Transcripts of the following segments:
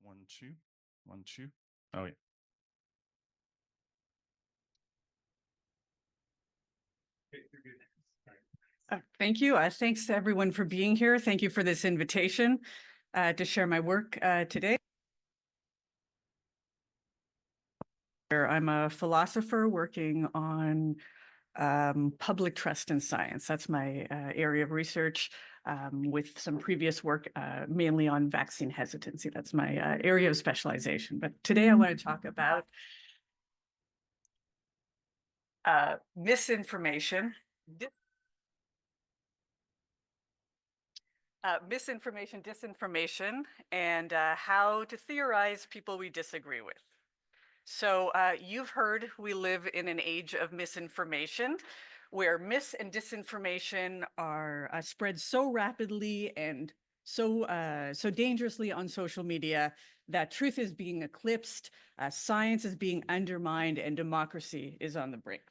1, 2, 1, 2. Oh, yeah. Thank you. Thanks to everyone for being here. Thank you for this invitation to share my work today. I'm a philosopher working on public trust in science. That's my area of research, with some previous work mainly on vaccine hesitancy. That's my area of specialization. But today I want to talk about misinformation. Misinformation, disinformation, and how to theorize people we disagree with. So you've heard we live in an age of misinformation, where mis and disinformation are spread so rapidly and so dangerously on social media that truth is being eclipsed, science is being undermined, and democracy is on the brink.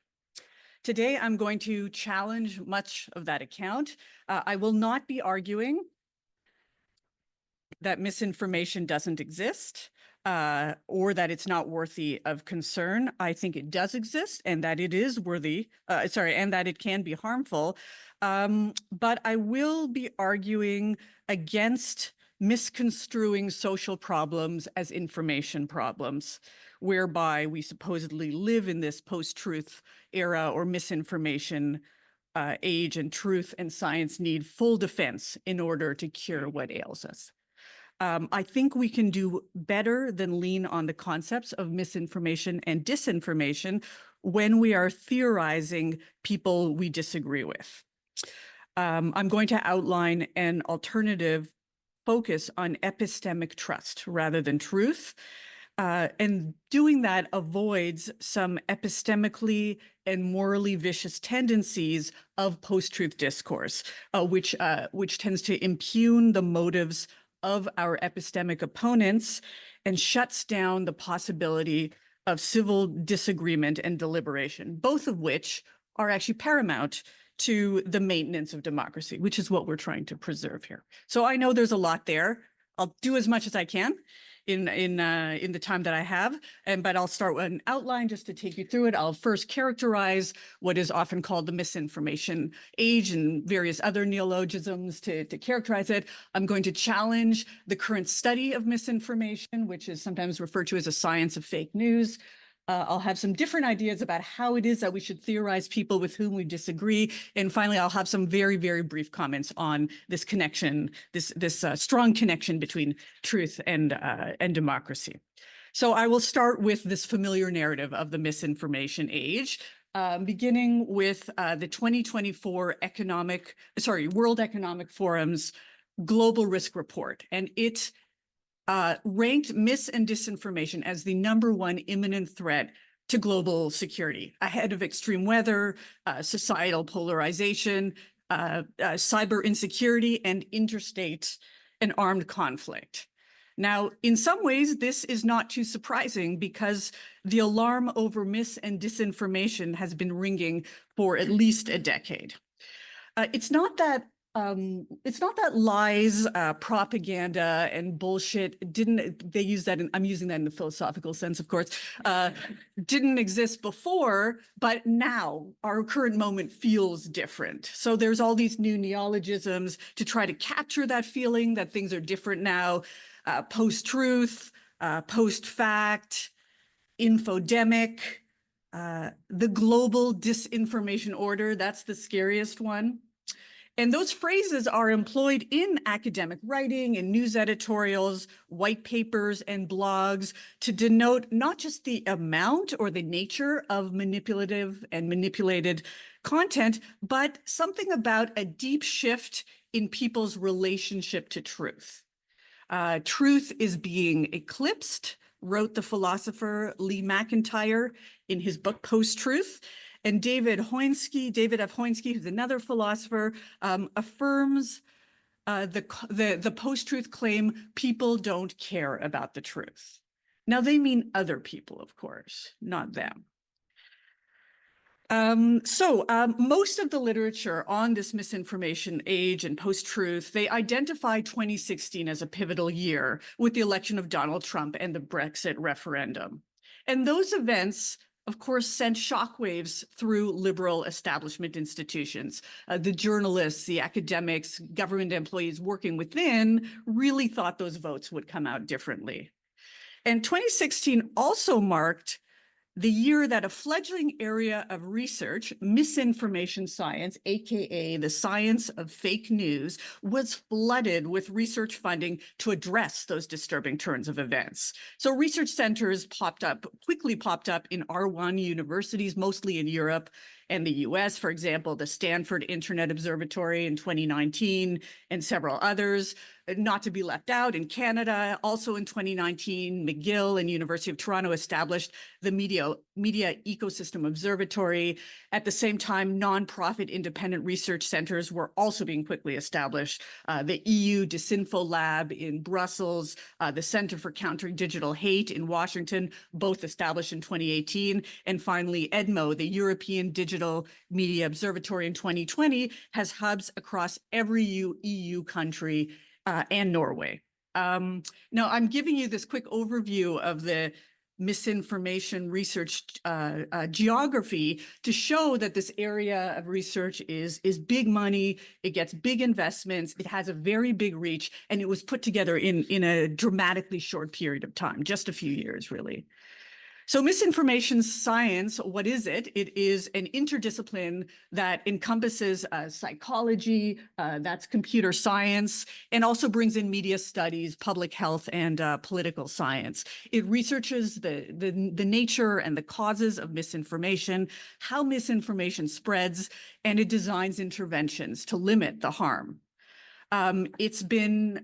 Today, I'm going to challenge much of that account. I will not be arguing that misinformation doesn't exist or that it's not worthy of concern. I think it does exist and that it is worthy, and that it can be harmful. But I will be arguing against misconstruing social problems as information problems, whereby we supposedly live in this post-truth era or misinformation age, and truth and science need full defense in order to cure what ails us. I think we can do better than lean on the concepts of misinformation and disinformation when we are theorizing people we disagree with. I'm going to outline an alternative focus on epistemic trust rather than truth. And doing that avoids some epistemically and morally vicious tendencies of post-truth discourse, which tends to impugn the motives of our epistemic opponents and shuts down the possibility of civil disagreement and deliberation, both of which are actually paramount to the maintenance of democracy, which is what we're trying to preserve here. So I know there's a lot there. I'll do as much as I can in the time that I have, but I'll start with an outline just to take you through it. I'll first characterize what is often called the misinformation age and various other neologisms to characterize it. I'm going to challenge the current study of misinformation, which is sometimes referred to as a science of fake news. I'll have some different ideas about how it is that we should theorize people with whom we disagree. And finally, I'll have some very, very brief comments on this connection, this strong connection between truth and democracy. So I will start with this familiar narrative of the misinformation age, beginning with the 2024 World Economic Forum's Global Risk Report. And it ranked mis and disinformation as the #1 imminent threat to global security, ahead of extreme weather, societal polarization, cyber insecurity, and interstate and armed conflict. Now, in some ways, this is not too surprising because the alarm over mis and disinformation has been ringing for at least a decade. It's not that lies, propaganda, and bullshit they use that I'm using that in the philosophical sense, of course, didn't exist before, but now our current moment feels different. So there's all these new neologisms to try to capture that feeling that things are different now. Post-truth, post-fact, infodemic, the global disinformation order, that's the scariest one. And those phrases are employed in academic writing and news editorials, white papers, and blogs to denote not just the amount or the nature of manipulative and manipulated content, but something about a deep shift in people's relationship to truth. Truth is being eclipsed, wrote the philosopher Lee McIntyre in his book Post-Truth. And David F. Hoinsky, who's another philosopher, affirms the post-truth claim, people don't care about the truth. Now, they mean other people, of course, not them. Most of the literature on this misinformation age and post-truth, they identify 2016 as a pivotal year with the election of Donald Trump and the Brexit referendum. And those events, of course, sent shockwaves through liberal establishment institutions. The journalists, the academics, government employees working within really thought those votes would come out differently. And 2016 also marked the year that a fledgling area of research, misinformation science, AKA the science of fake news, was flooded with research funding to address those disturbing turns of events. So research centers quickly popped up in R1 universities, mostly in Europe and the US, for example, the Stanford Internet Observatory in 2019, and several others. Not to be left out, in Canada, also in 2019, McGill and University of Toronto established the Media Ecosystem Observatory. At the same time, nonprofit independent research centers were also being quickly established. The EU Disinfo Lab in Brussels, the Center for Countering Digital Hate in Washington, both established in 2018. And finally, EDMO, the European Digital Media Observatory in 2020, has hubs across every EU country and Norway. Now, I'm giving you this quick overview of the misinformation research geography to show that this area of research is big money, it gets big investments, it has a very big reach, and it was put together in a dramatically short period of time, just a few years, really. So misinformation science, what is it? It is an interdiscipline that encompasses psychology, that's computer science, and also brings in media studies, public health, and political science. It researches the nature and the causes of misinformation, how misinformation spreads, and it designs interventions to limit the harm. It's been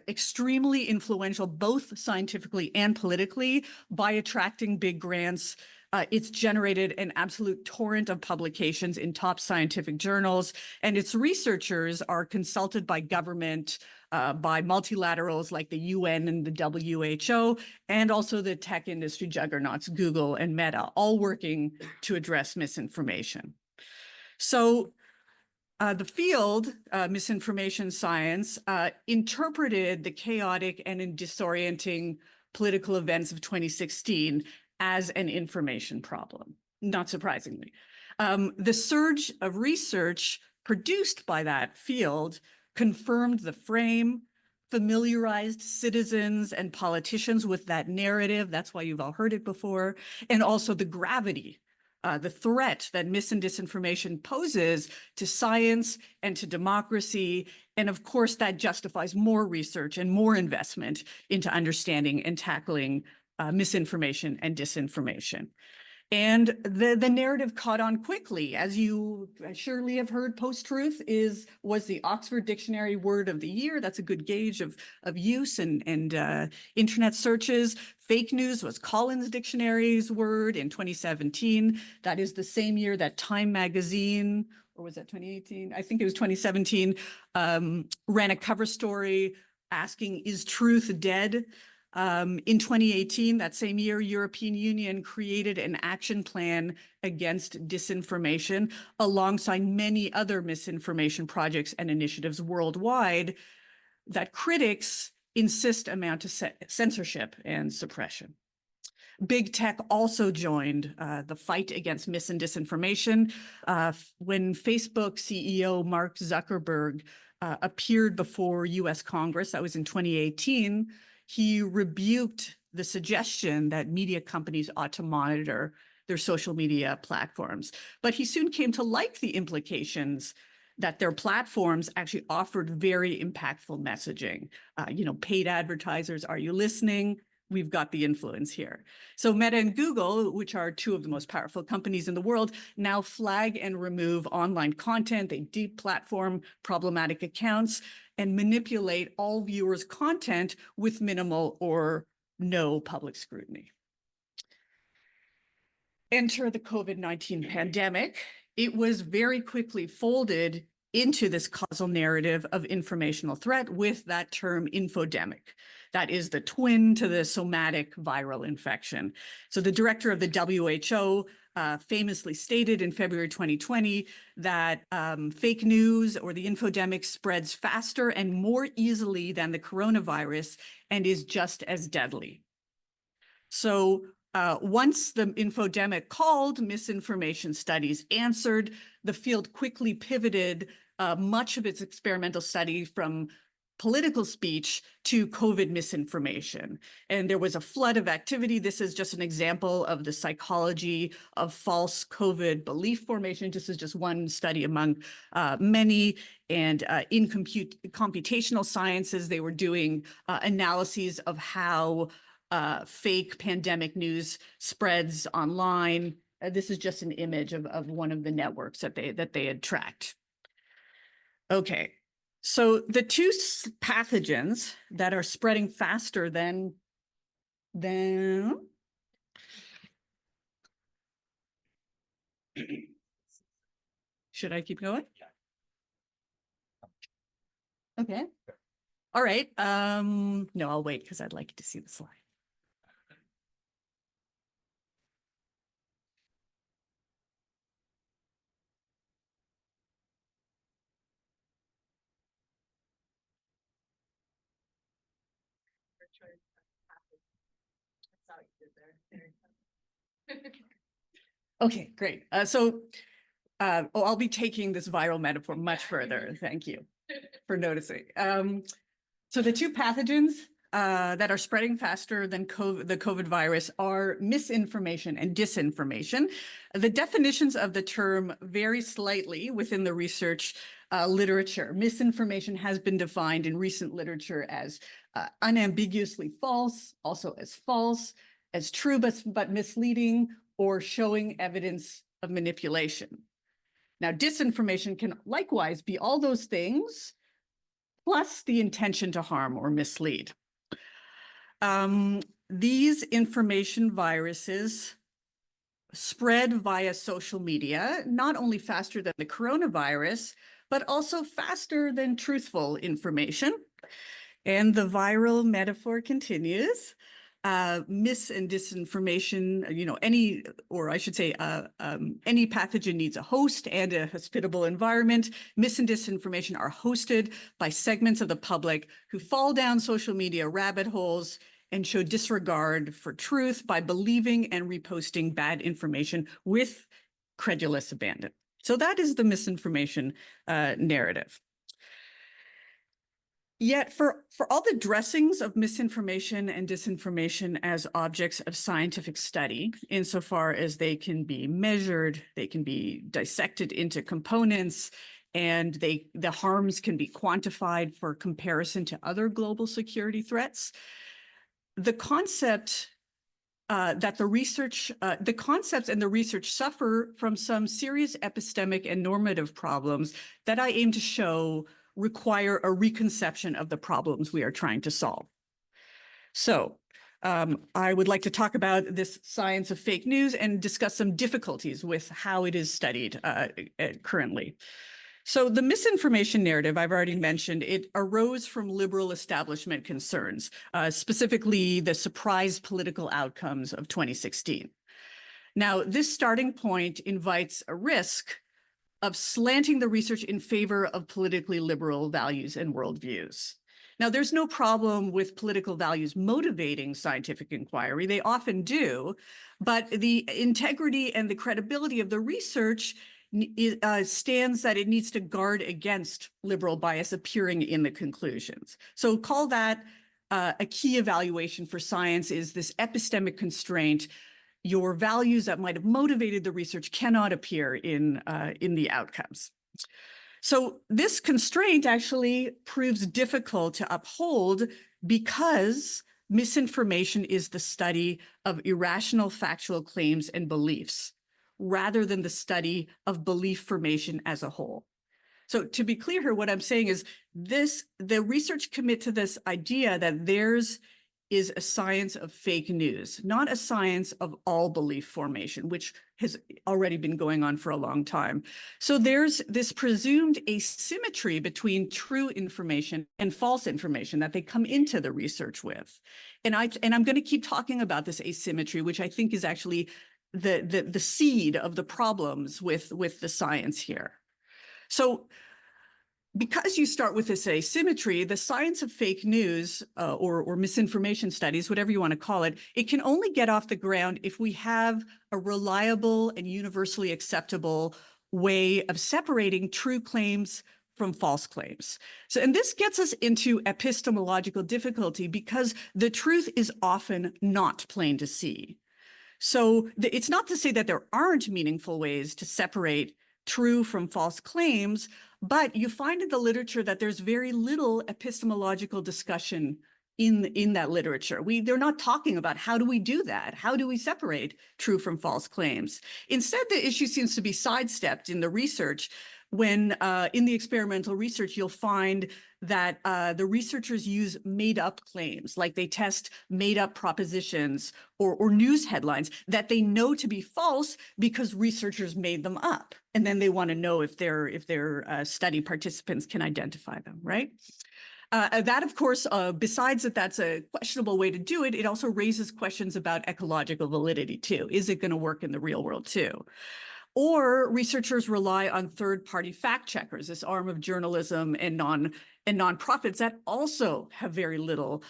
extremely influential, both scientifically and politically, by attracting big grants. It's generated an absolute torrent of publications in top scientific journals, and its researchers are consulted by government, by multilaterals like the UN and the WHO, and also the tech industry juggernauts, Google and Meta, all working to address misinformation. So the field, misinformation science, interpreted the chaotic and disorienting political events of 2016 as an information problem, not surprisingly. The surge of research produced by that field confirmed the frame, familiarized citizens and politicians with that narrative. That's why you've all heard it before, and also the gravity, the threat that mis and disinformation poses to science and to democracy. And of course, that justifies more research and more investment into understanding and tackling misinformation and disinformation. And the narrative caught on quickly. As you surely have heard, post-truth was the Oxford Dictionary word of the year. That's a good gauge of use and internet searches. Fake news was Collins Dictionary's word in 2017. That is the same year that Time magazine, or was that 2018? I think it was 2017, ran a cover story asking, "Is truth dead?" In 2018, that same year, European Union created an action plan against disinformation alongside many other misinformation projects and initiatives worldwide that critics insist amount to censorship and suppression. Big tech also joined the fight against mis and disinformation. When Facebook CEO Mark Zuckerberg appeared before US Congress, that was in 2018, he rebuked the suggestion that media companies ought to monitor their social media platforms. But he soon came to like the implications that their platforms actually offered very impactful messaging. Paid advertisers, are you listening? We've got the influence here. So Meta and Google, which are two of the most powerful companies in the world, now flag and remove online content. They deplatform problematic accounts and manipulate all viewers' content with minimal or no public scrutiny. Enter the COVID-19 pandemic. It was very quickly folded into this causal narrative of informational threat with that term infodemic. That is the twin to the somatic viral infection. So the director of the WHO famously stated in February 2020 that fake news or the infodemic spreads faster and more easily than the coronavirus and is just as deadly. So once the infodemic called, misinformation studies answered. The field quickly pivoted much of its experimental study from political speech to COVID misinformation. And there was a flood of activity. This is just an example of the psychology of false COVID belief formation. This is just one study among many. And in computational sciences, they were doing analyses of how fake pandemic news spreads online. This is just an image of one of the networks that they had tracked. Okay, so the two pathogens that are spreading faster than should I keep going? Okay. All right. No, I'll wait because I'd like to see the slide. Okay, great. I'll be taking this viral metaphor much further. Thank you for noticing. So the two pathogens that are spreading faster than the COVID virus are misinformation and disinformation. The definitions of the term vary slightly within the research literature. Misinformation has been defined in recent literature as unambiguously false, also as true but misleading, or showing evidence of manipulation. Now, disinformation can likewise be all those things, plus the intention to harm or mislead. These information viruses spread via social media, not only faster than the coronavirus, but also faster than truthful information. And the viral metaphor continues. Mis and disinformation, any pathogen needs a host and a hospitable environment. Mis and disinformation are hosted by segments of the public who fall down social media rabbit holes and show disregard for truth by believing and reposting bad information with credulous abandon. So that is the misinformation narrative. Yet for all the dressings of misinformation and disinformation as objects of scientific study, insofar as they can be measured, they can be dissected into components, and the harms can be quantified for comparison to other global security threats, the concept that the concepts and the research suffer from some serious epistemic and normative problems that I aim to show require a reconception of the problems we are trying to solve. So I would like to talk about this science of fake news and discuss some difficulties with how it is studied currently. So the misinformation narrative, I've already mentioned, it arose from liberal establishment concerns, specifically the surprise political outcomes of 2016. Now, this starting point invites a risk of slanting the research in favor of politically liberal values and worldviews. Now, there's no problem with political values motivating scientific inquiry. They often do, but the integrity and the credibility of the research stands that it needs to guard against liberal bias appearing in the conclusions. So call that a key evaluation for science is this epistemic constraint. Your values that might have motivated the research cannot appear in the outcomes. So this constraint actually proves difficult to uphold because misinformation is the study of irrational factual claims and beliefs, rather than the study of belief formation as a whole. So to be clear here, what I'm saying is the research commit to this idea that there's is a science of fake news, not a science of all belief formation, which has already been going on for a long time. So there's this presumed asymmetry between true information and false information that they come into the research with. And I'm going to keep talking about this asymmetry, which I think is actually the seed of the problems with the science here. So because you start with this asymmetry, the science of fake news or misinformation studies, whatever you want to call it, it can only get off the ground if we have a reliable and universally acceptable way of separating true claims from false claims. So, and this gets us into epistemological difficulty because the truth is often not plain to see. So it's not to say that there aren't meaningful ways to separate true from false claims, but you find in the literature that there's very little epistemological discussion in that literature. They're not talking about how do we do that? How do we separate true from false claims? Instead, the issue seems to be sidestepped in the research when in the experimental research, you'll find that the researchers use made-up claims, like they test made-up propositions or news headlines that they know to be false because researchers made them up. And then they want to know if their study participants can identify them, right? That, of course, besides that that's a questionable way to do it, it also raises questions about ecological validity, too. Is it going to work in the real world, too? Or researchers rely on third-party fact checkers, this arm of journalism and nonprofits that also have very little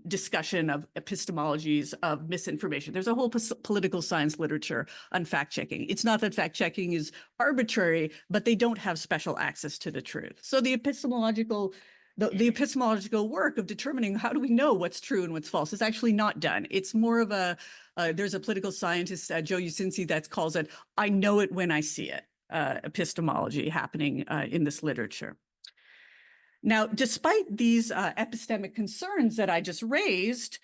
discussion of epistemologies of misinformation. There's a whole political science literature on fact checking. It's not that fact checking is arbitrary, but they don't have special access to the truth. So the epistemological work of determining how do we know what's true and what's false is actually not done. It's more of a there's a political scientist, Joe Ucinci, that calls it, I know it when I see it, epistemology happening in this literature. Now, despite these epistemic concerns that I just raised,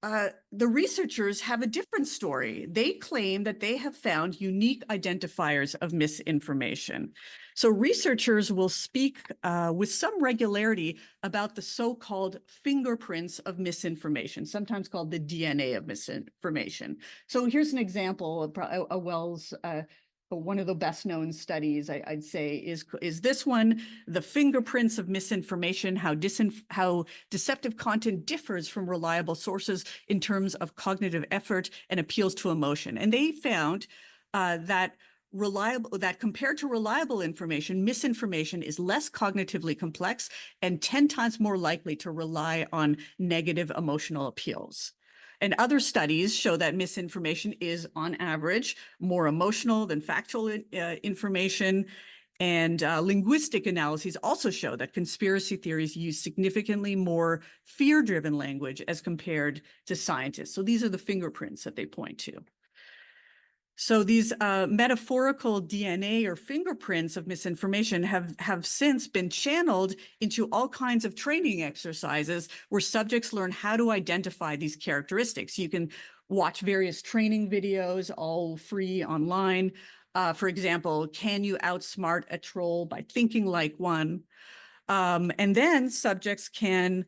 the researchers have a different story. They claim that they have found unique identifiers of misinformation. So researchers will speak with some regularity about the so-called fingerprints of misinformation, sometimes called the DNA of misinformation. So here's an example of a Wells one of the best known studies, I'd say, is this one, the fingerprints of misinformation, how deceptive content differs from reliable sources in terms of cognitive effort and appeals to emotion. And they found that compared to reliable information, misinformation is less cognitively complex and 10 times more likely to rely on negative emotional appeals. And other studies show that misinformation is, on average, more emotional than factual information. And linguistic analyses also show that conspiracy theories use significantly more fear-driven language as compared to scientists. So these are the fingerprints that they point to. So these metaphorical DNA or fingerprints of misinformation have since been channeled into all kinds of training exercises where subjects learn how to identify these characteristics. You can watch various training videos, all free online. For example, can you outsmart a troll by thinking like one? And then subjects can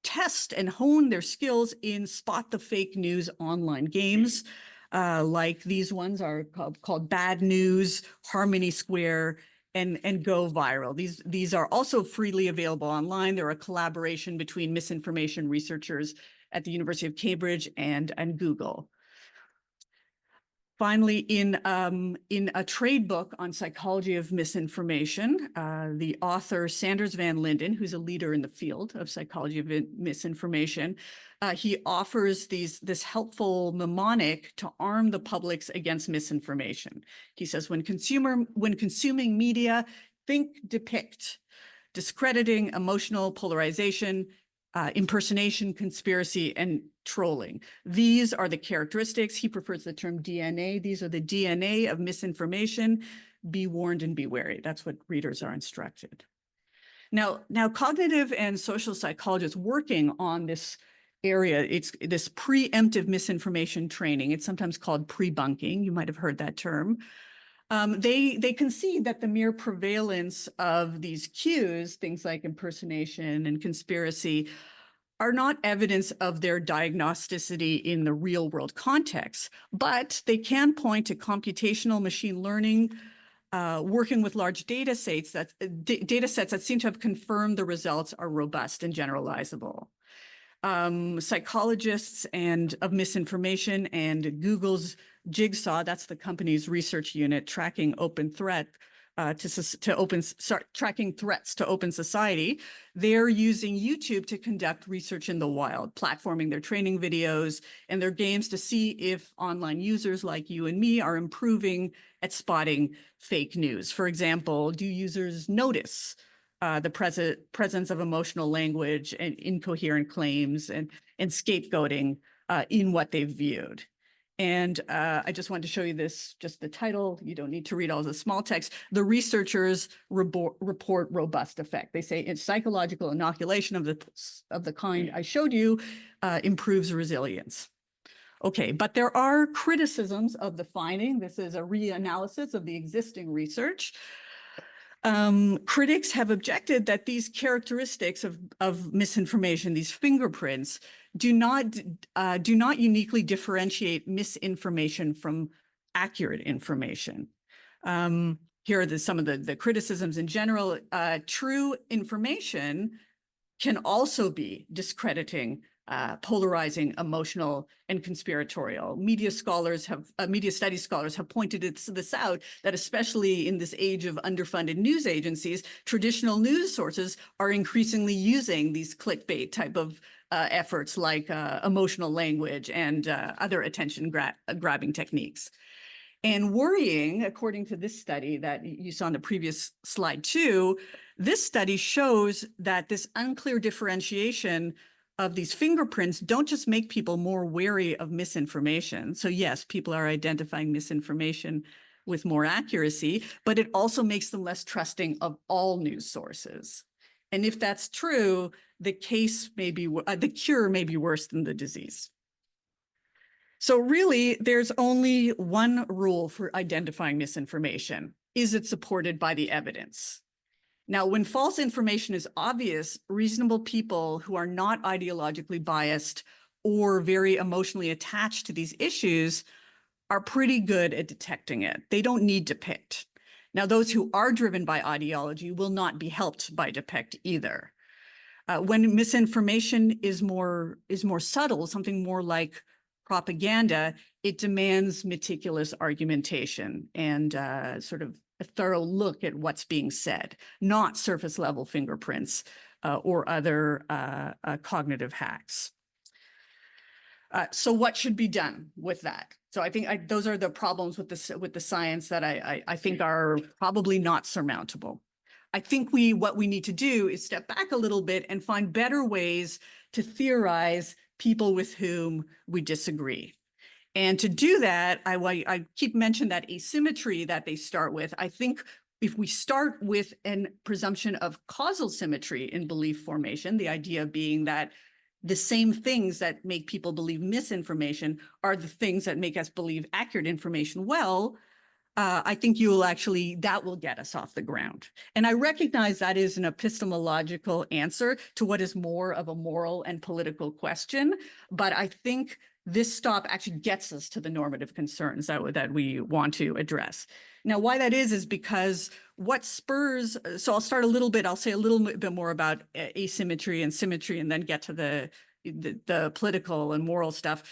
test and hone their skills in spot the fake news online games. Like these ones are called Bad News, Harmony Square, and Go Viral. These are also freely available online. They're a collaboration between misinformation researchers at the University of Cambridge and Google. Finally, in a trade book on psychology of misinformation, the author Sanders Van Linden, who's a leader in the field of psychology of misinformation, he offers this helpful mnemonic to arm the publics against misinformation. He says, when consuming media, think depict, discrediting, emotional polarization, impersonation, conspiracy, and trolling. These are the characteristics. He prefers the term DNA. These are the DNA of misinformation. Be warned and be wary. That's what readers are instructed. Now cognitive and social psychologists working on this area, it's this preemptive misinformation training. It's sometimes called pre-bunking. You might have heard that term. They concede that the mere prevalence of these cues, things like impersonation and conspiracy, are not evidence of their diagnosticity in the real world context, but they can point to computational machine learning working with large data sets that seem to have confirmed the results are robust and generalizable. Psychologists and of misinformation and Google's Jigsaw, that's the company's research unit tracking tracking threats to open society. They're using YouTube to conduct research in the wild, platforming their training videos and their games to see if online users like you and me are improving at spotting fake news. For example, do users notice the presence of emotional language and incoherent claims and scapegoating in what they've viewed? And I just wanted to show you this, just the title. You don't need to read all the small text. The researchers report robust effect. They say it's psychological inoculation of the kind I showed you improves resilience. Okay, but there are criticisms of the finding. This is a reanalysis of the existing research. Critics have objected that these characteristics of misinformation, these fingerprints, do not uniquely differentiate misinformation from accurate information. Here are some of the criticisms in general. True information can also be discrediting, polarizing, emotional, and conspiratorial. Media studies scholars have pointed this out, that especially in this age of underfunded news agencies, traditional news sources are increasingly using these clickbait type of efforts like emotional language and other attention grabbing techniques. And worrying, according to this study that you saw on the previous slide too, this study shows that this unclear differentiation of these fingerprints don't just make people more wary of misinformation. So yes, people are identifying misinformation with more accuracy, but it also makes them less trusting of all news sources. And if that's true, the cure may be worse than the disease. So really, there's only one rule for identifying misinformation. Is it supported by the evidence? Now, when false information is obvious, reasonable people who are not ideologically biased or very emotionally attached to these issues are pretty good at detecting it. They don't need depict. Now, those who are driven by ideology will not be helped by depict either. When misinformation is more subtle, something more like propaganda, it demands meticulous argumentation and sort of a thorough look at what's being said, not surface level fingerprints or other cognitive hacks. So what should be done with that? So I think those are the problems with the science that I think are probably not surmountable. I think what we need to do is step back a little bit and find better ways to theorize people with whom we disagree. And to do that, I keep mentioning that asymmetry that they start with. I think if we start with a presumption of causal symmetry in belief formation, the idea being that the same things that make people believe misinformation are the things that make us believe accurate information well, I think that will get us off the ground. And I recognize that is an epistemological answer to what is more of a moral and political question, but I think this stop actually gets us to the normative concerns that we want to address. Now, why that is because what spurs, so I'll say a little bit more about asymmetry and symmetry and then get to the political and moral stuff.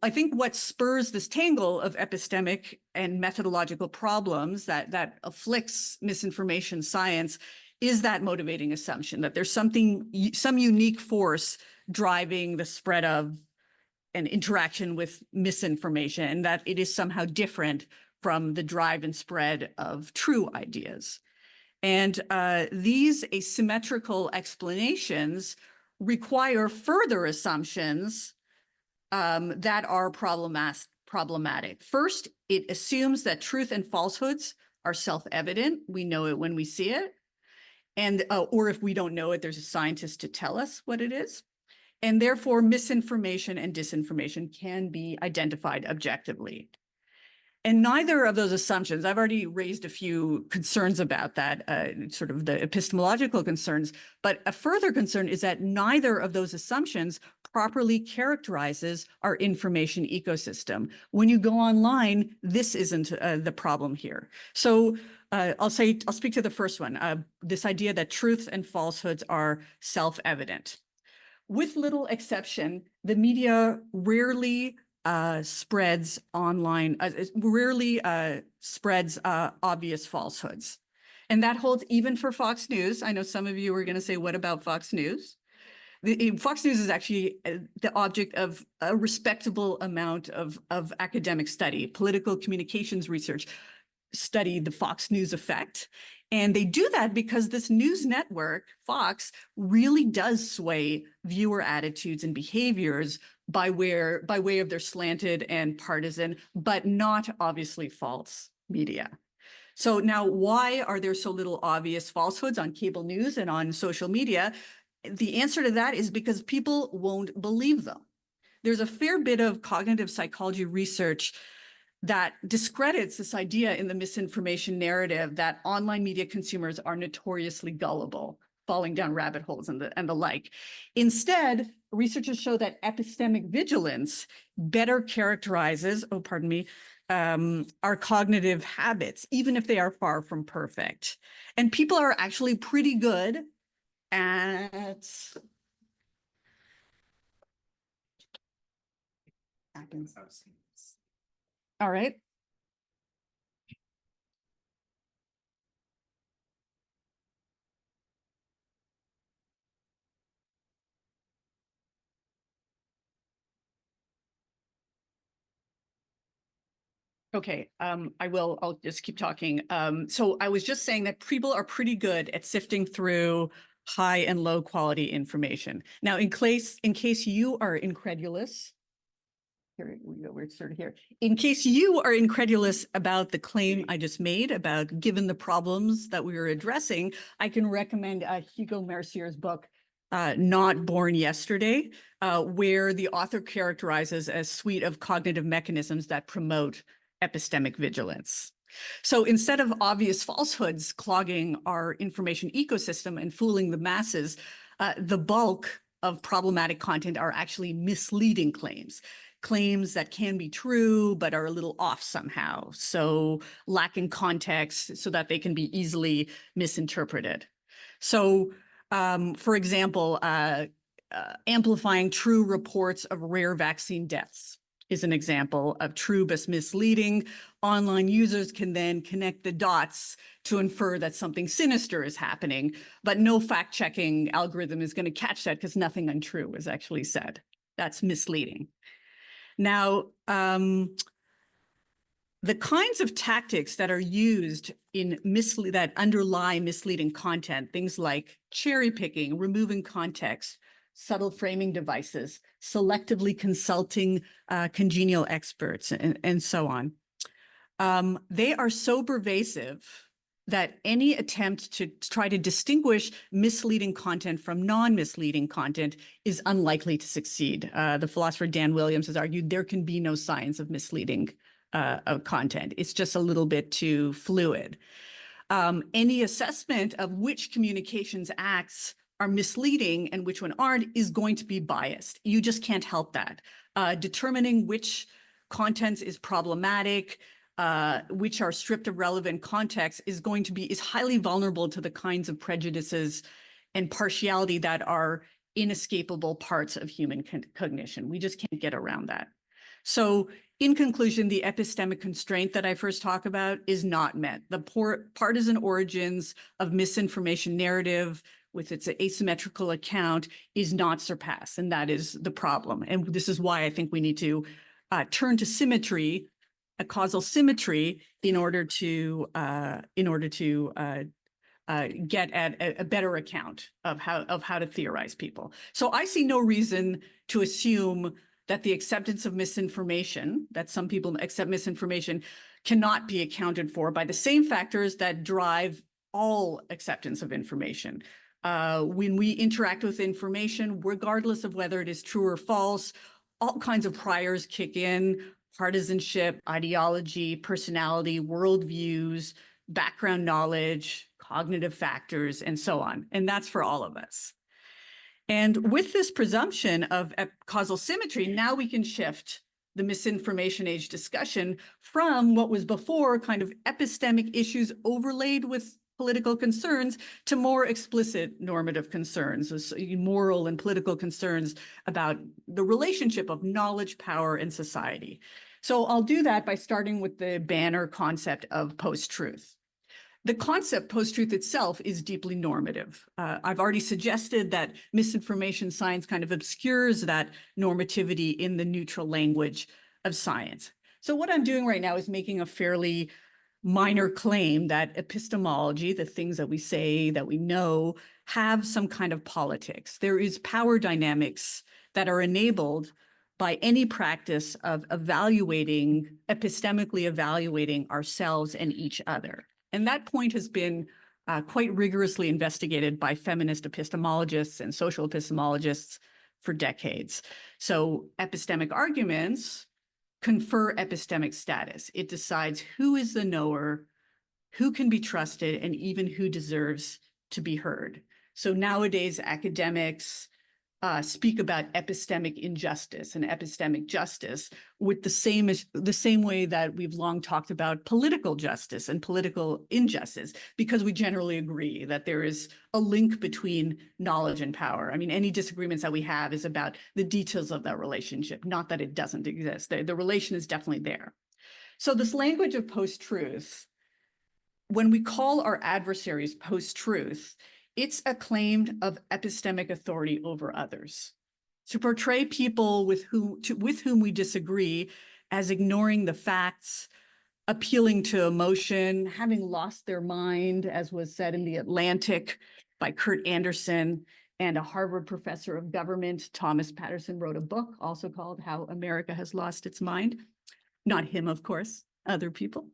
I think what spurs this tangle of epistemic and methodological problems that afflicts misinformation science is that motivating assumption that there's some unique force driving the spread of an interaction with misinformation, and that it is somehow different from the drive and spread of true ideas. And these asymmetrical explanations require further assumptions that are problematic. First, it assumes that truth and falsehoods are self-evident. We know it when we see it. And or if we don't know it, there's a scientist to tell us what it is. And therefore, misinformation and disinformation can be identified objectively. And neither of those assumptions, I've already raised a few concerns about that, sort of the epistemological concerns, but a further concern is that neither of those assumptions properly characterizes our information ecosystem. When you go online, this isn't the problem here. So I'll speak to the first one, this idea that truth and falsehoods are self-evident. With little exception, the media rarely spreads online, rarely spreads obvious falsehoods. And that holds even for Fox News. I know some of you are going to say, what about Fox News? Fox News is actually the object of a respectable amount of academic study. Political communications research studied the Fox News effect. And they do that because this news network, Fox, really does sway viewer attitudes and behaviors by way of their slanted and partisan, but not obviously false media. So now, why are there so little obvious falsehoods on cable news and on social media? The answer to that is because people won't believe them. There's a fair bit of cognitive psychology research that discredits this idea in the misinformation narrative that online media consumers are notoriously gullible, falling down rabbit holes and the like. Instead, researchers show that epistemic vigilance better characterizes, our cognitive habits, even if they are far from perfect. And people are actually pretty good at all right. Okay, I'll just keep talking. So I was just saying that people are pretty good at sifting through high and low quality information. Now, in case you are incredulous, here we go, we're sort of here. In case you are incredulous about the claim I just made about given the problems that we were addressing, I can recommend Hugo Mercier's book, Not Born Yesterday, where the author characterizes a suite of cognitive mechanisms that promote epistemic vigilance. So instead of obvious falsehoods clogging our information ecosystem and fooling the masses, the bulk of problematic content are actually misleading claims that can be true, but are a little off somehow. So lacking context so that they can be easily misinterpreted. So for example, amplifying true reports of rare vaccine deaths is an example of true but misleading. Online users can then connect the dots to infer that something sinister is happening, but no fact-checking algorithm is going to catch that because nothing untrue was actually said. That's misleading. Now, the kinds of tactics that are used in that underlie misleading content, things like cherry picking, removing context, subtle framing devices, selectively consulting congenial experts, and so on. They are so pervasive that any attempt to try to distinguish misleading content from non-misleading content is unlikely to succeed. The philosopher Dan Williams has argued there can be no science of misleading content. It's just a little bit too fluid. Any assessment of which communications acts are misleading and which one aren't is going to be biased. You just can't help that. Determining which content is problematic, which are stripped of relevant context is highly vulnerable to the kinds of prejudices and partiality that are inescapable parts of human cognition. We just can't get around that. So in conclusion, the epistemic constraint that I first talked about is not met. The partisan origins of misinformation narrative with its asymmetrical account is not surpassed, and that is the problem. And this is why I think we need to turn to symmetry, a causal symmetry, in order to get at a better account of how to theorize people. So I see no reason to assume that the acceptance of misinformation, that some people accept misinformation, cannot be accounted for by the same factors that drive all acceptance of information. When we interact with information, regardless of whether it is true or false, all kinds of priors kick in. partisanship, ideology, personality, worldviews, background knowledge, cognitive factors, and so on. And that's for all of us. And with this presumption of causal symmetry, now we can shift the misinformation age discussion from what was before kind of epistemic issues overlaid with political concerns to more explicit normative concerns, moral and political concerns about the relationship of knowledge, power, and society. So I'll do that by starting with the banner concept of post-truth. The concept post-truth itself is deeply normative. I've already suggested that misinformation science kind of obscures that normativity in the neutral language of science. So what I'm doing right now is making a fairly minor claim that epistemology, the things that we say, that we know, have some kind of politics. There is power dynamics that are enabled by any practice of epistemically evaluating ourselves and each other. And that point has been quite rigorously investigated by feminist epistemologists and social epistemologists for decades. So epistemic arguments confer epistemic status. It decides who is the knower, who can be trusted, and even who deserves to be heard. So nowadays, academics speak about epistemic injustice and epistemic justice with the same way that we've long talked about political justice and political injustice, because we generally agree that there is a link between knowledge and power. I mean, any disagreements that we have is about the details of that relationship, not that it doesn't exist. The relation is definitely there. So this language of post-truth, when we call our adversaries post-truth, it's a claim of epistemic authority over others. To portray people with whom we disagree as ignoring the facts, appealing to emotion, having lost their mind, as was said in The Atlantic by Kurt Anderson, and a Harvard professor of government, Thomas Patterson, wrote a book also called How America Has Lost Its Mind. Not him, of course, other people.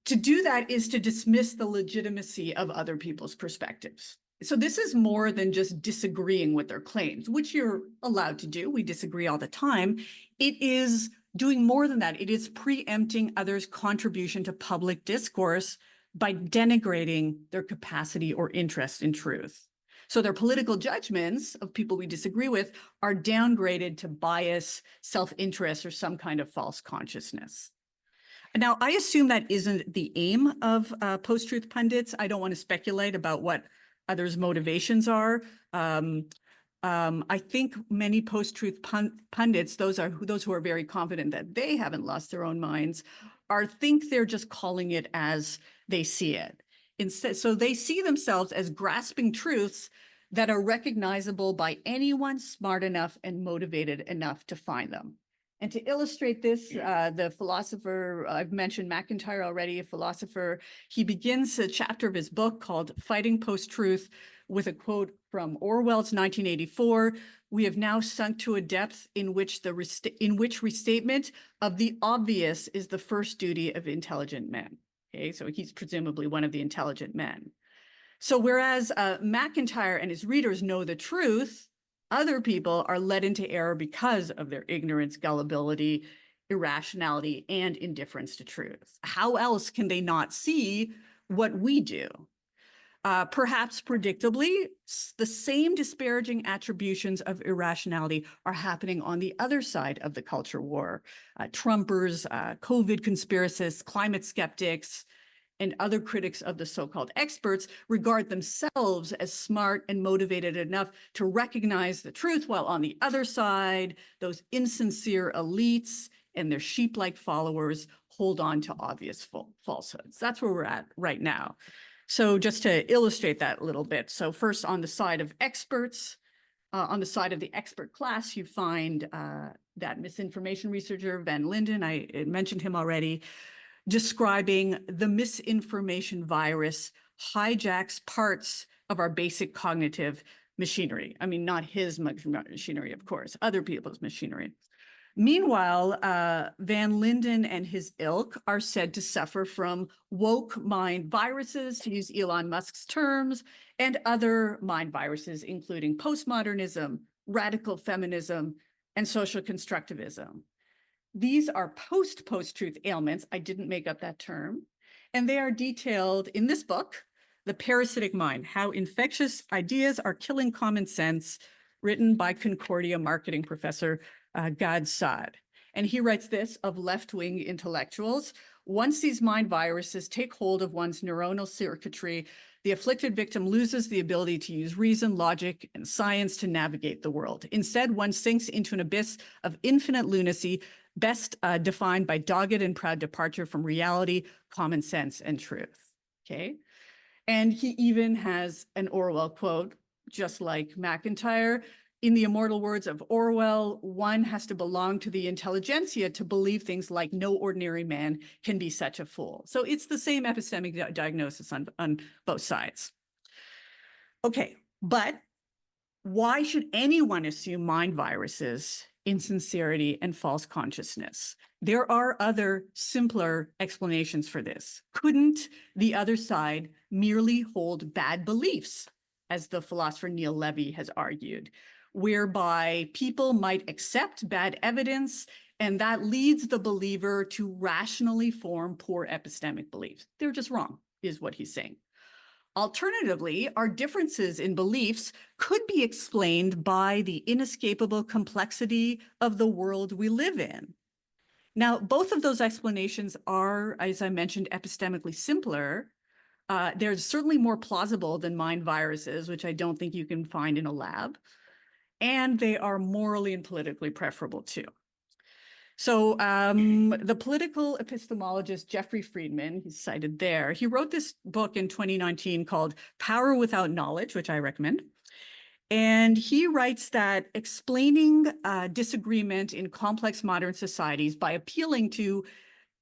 To do that is to dismiss the legitimacy of other people's perspectives. So this is more than just disagreeing with their claims, which you're allowed to do. We disagree all the time. It is doing more than that. It is preempting others' contribution to public discourse by denigrating their capacity or interest in truth. So their political judgments of people we disagree with are downgraded to bias, self-interest, or some kind of false consciousness. Now, I assume that isn't the aim of post-truth pundits. I don't want to speculate about what others' motivations are. I think many post-truth pundits, those who are very confident that they haven't lost their own minds, think they're just calling it as they see it. Instead, so they see themselves as grasping truths that are recognizable by anyone smart enough and motivated enough to find them. And to illustrate this, the philosopher, I've mentioned McIntyre already, a philosopher, he begins a chapter of his book called Fighting Post-Truth with a quote from Orwell's 1984. "We have now sunk to a depth in which restatement of the obvious is the first duty of intelligent men." Okay, so he's presumably one of the intelligent men. So whereas McIntyre and his readers know the truth, other people are led into error because of their ignorance, gullibility, irrationality, and indifference to truth. How else can they not see what we do? Perhaps predictably, the same disparaging attributions of irrationality are happening on the other side of the culture war. Trumpers, COVID conspiracists, climate skeptics, and other critics of the so-called experts regard themselves as smart and motivated enough to recognize the truth, while on the other side, those insincere elites and their sheep-like followers hold on to obvious falsehoods. That's where we're at right now. So just to illustrate that a little bit. So first, on the side of experts, on the side of the expert class, you find that misinformation researcher, Van Linden, I mentioned him already, describing the misinformation virus hijacks parts of our basic cognitive machinery. I mean, not his machinery, of course, other people's machinery. Meanwhile, Van Linden and his ilk are said to suffer from woke mind viruses, to use Elon Musk's terms, and other mind viruses, including postmodernism, radical feminism, and social constructivism. These are post-truth ailments. I didn't make up that term. And they are detailed in this book, The Parasitic Mind, How Infectious Ideas Are Killing Common Sense, written by Concordia marketing professor Gad Saad. And he writes this of left-wing intellectuals: once these mind viruses take hold of one's neuronal circuitry, the afflicted victim loses the ability to use reason, logic, and science to navigate the world. Instead, one sinks into an abyss of infinite lunacy, best defined by dogged and proud departure from reality, common sense, and truth. Okay. And he even has an Orwell quote, just like McIntyre. In the immortal words of Orwell, one has to belong to the intelligentsia to believe things like no ordinary man can be such a fool. So it's the same epistemic diagnosis on both sides. Okay, but why should anyone assume mind viruses, insincerity, and false consciousness? There are other, simpler explanations for this. Couldn't the other side merely hold bad beliefs, as the philosopher Neil Levy has argued, whereby people might accept bad evidence, and that leads the believer to rationally form poor epistemic beliefs? They're just wrong, is what he's saying. Alternatively, our differences in beliefs could be explained by the inescapable complexity of the world we live in. Now, both of those explanations are, as I mentioned, epistemically simpler. They're certainly more plausible than mind viruses, which I don't think you can find in a lab. And they are morally and politically preferable too. So the political epistemologist Jeffrey Friedman, he's cited there, he wrote this book in 2019 called Power Without Knowledge, which I recommend. And he writes that explaining disagreement in complex modern societies by appealing to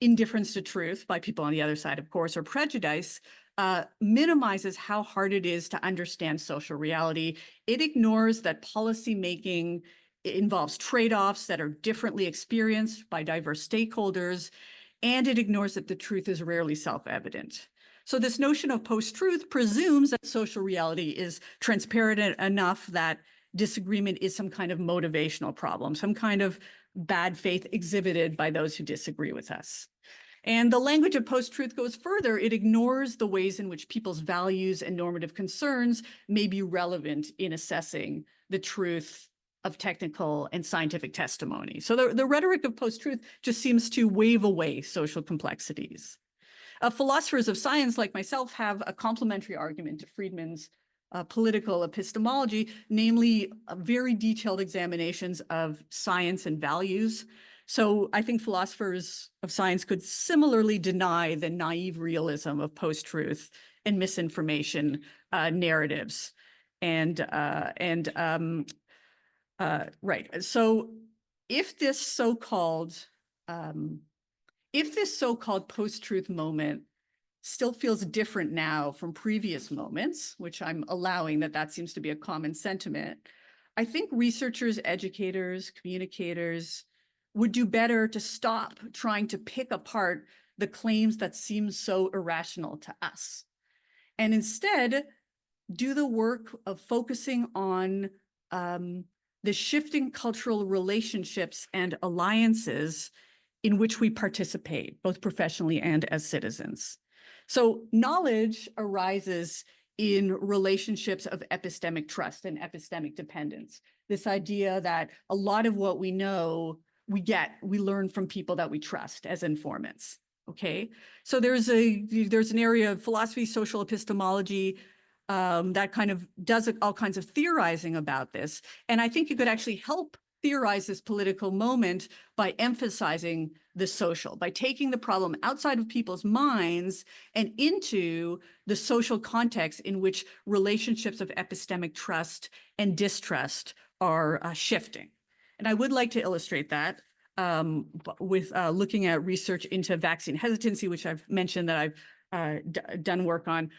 indifference to truth by people on the other side, of course, or prejudice, minimizes how hard it is to understand social reality. It ignores that policy making involves trade-offs that are differently experienced by diverse stakeholders, and it ignores that the truth is rarely self-evident. So this notion of post-truth presumes that social reality is transparent enough that disagreement is some kind of motivational problem, some kind of bad faith exhibited by those who disagree with us. And the language of post-truth goes further. It ignores the ways in which people's values and normative concerns may be relevant in assessing the truth of technical and scientific testimony. So the rhetoric of post-truth just seems to wave away social complexities. Philosophers of science like myself have a complementary argument to Friedman's political epistemology, namely very detailed examinations of science and values. So I think philosophers of science could similarly deny the naive realism of post-truth and misinformation narratives. Right. So if this so-called post-truth moment still feels different now from previous moments, which I'm allowing that seems to be a common sentiment, I think researchers, educators, communicators would do better to stop trying to pick apart the claims that seem so irrational to us, and instead do the work of focusing on the shifting cultural relationships and alliances in which we participate, both professionally and as citizens. So knowledge arises in relationships of epistemic trust and epistemic dependence. This idea that a lot of what we know, we learn from people that we trust as informants, okay? So there's an area of philosophy, social epistemology, that kind of does all kinds of theorizing about this. And I think you could actually help theorize this political moment by emphasizing the social, by taking the problem outside of people's minds and into the social context in which relationships of epistemic trust and distrust are shifting. And I would like to illustrate that with looking at research into vaccine hesitancy, which I've mentioned that I've done work on.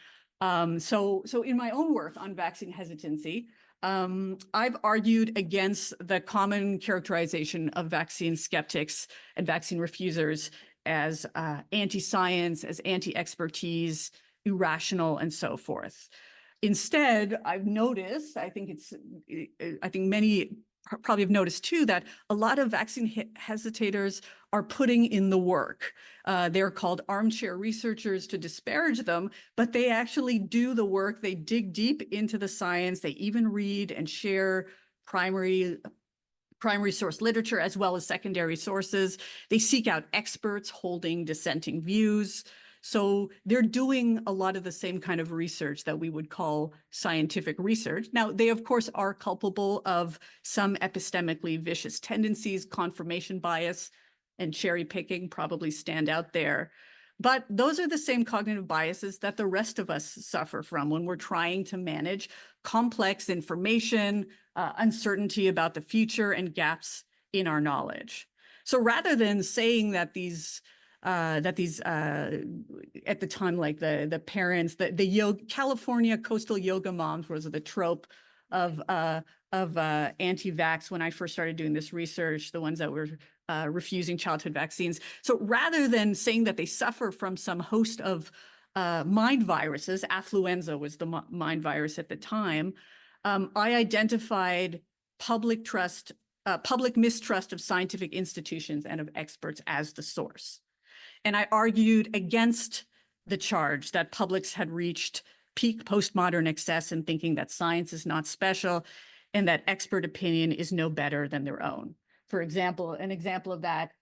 So in my own work on vaccine hesitancy, I've argued against the common characterization of vaccine skeptics and vaccine refusers as anti-science, as anti-expertise, irrational, and so forth. Instead, I've noticed, I think many probably have noticed too that a lot of vaccine hesitators are putting in the work. They're called armchair researchers to disparage them, but they actually do the work. They dig deep into the science. They even read and share primary source literature as well as secondary sources. They seek out experts holding dissenting views. So they're doing a lot of the same kind of research that we would call scientific research. Now, they, of course, are culpable of some epistemically vicious tendencies. Confirmation bias and cherry picking probably stand out there. But those are the same cognitive biases that the rest of us suffer from when we're trying to manage complex information, uncertainty about the future, and gaps in our knowledge. So rather than saying that at the time, like the parents, the California coastal yoga moms was the trope of anti-vax when I first started doing this research, the ones that were refusing childhood vaccines. So rather than saying that they suffer from some host of mind viruses, affluenza was the mind virus at the time, I identified public mistrust of scientific institutions and of experts as the source. And I argued against the charge that publics had reached peak postmodern excess in thinking that science is not special and that expert opinion is no better than their own. For example, an example of that,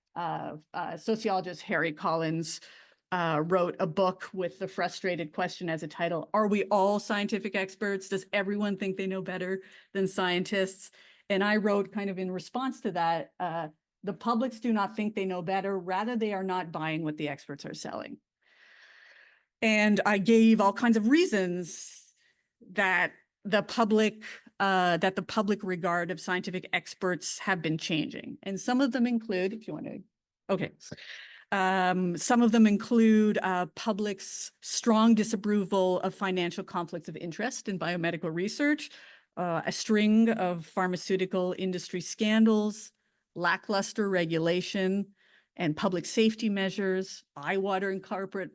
sociologist Harry Collins wrote a book with the frustrated question as a title, "Are we all scientific experts? Does everyone think they know better than scientists?" And I wrote kind of in response to that, the publics do not think they know better, rather they are not buying what the experts are selling. And I gave all kinds of reasons that the public regard of scientific experts have been changing. And some of them include, if you want to, okay. Some of them include public's strong disapproval of financial conflicts of interest in biomedical research, a string of pharmaceutical industry scandals, lackluster regulation and public safety measures, eye-watering corporate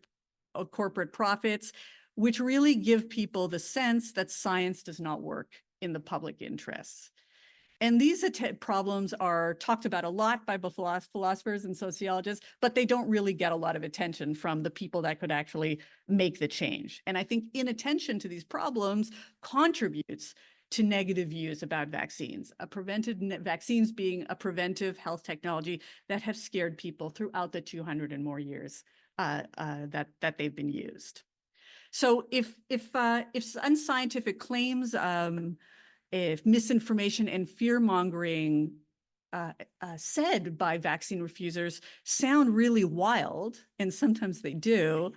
profits, which really give people the sense that science does not work in the public interests. And these problems are talked about a lot by both philosophers and sociologists, but they don't really get a lot of attention from the people that could actually make the change. And I think inattention to these problems contributes to negative views about vaccines, vaccines being a preventive health technology that have scared people throughout the 200 and more years that they've been used. So if unscientific claims, if misinformation and fear-mongering said by vaccine refusers sound really wild, and sometimes they do,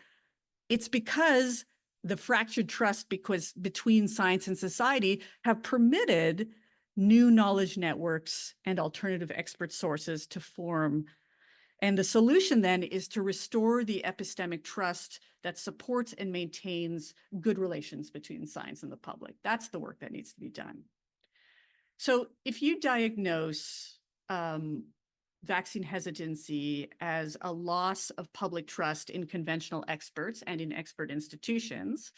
it's because the fractured trust between science and society have permitted new knowledge networks and alternative expert sources to form. And the solution then is to restore the epistemic trust that supports and maintains good relations between science and the public. That's the work that needs to be done. So if you diagnose vaccine hesitancy as a loss of public trust in conventional experts and in expert institutions,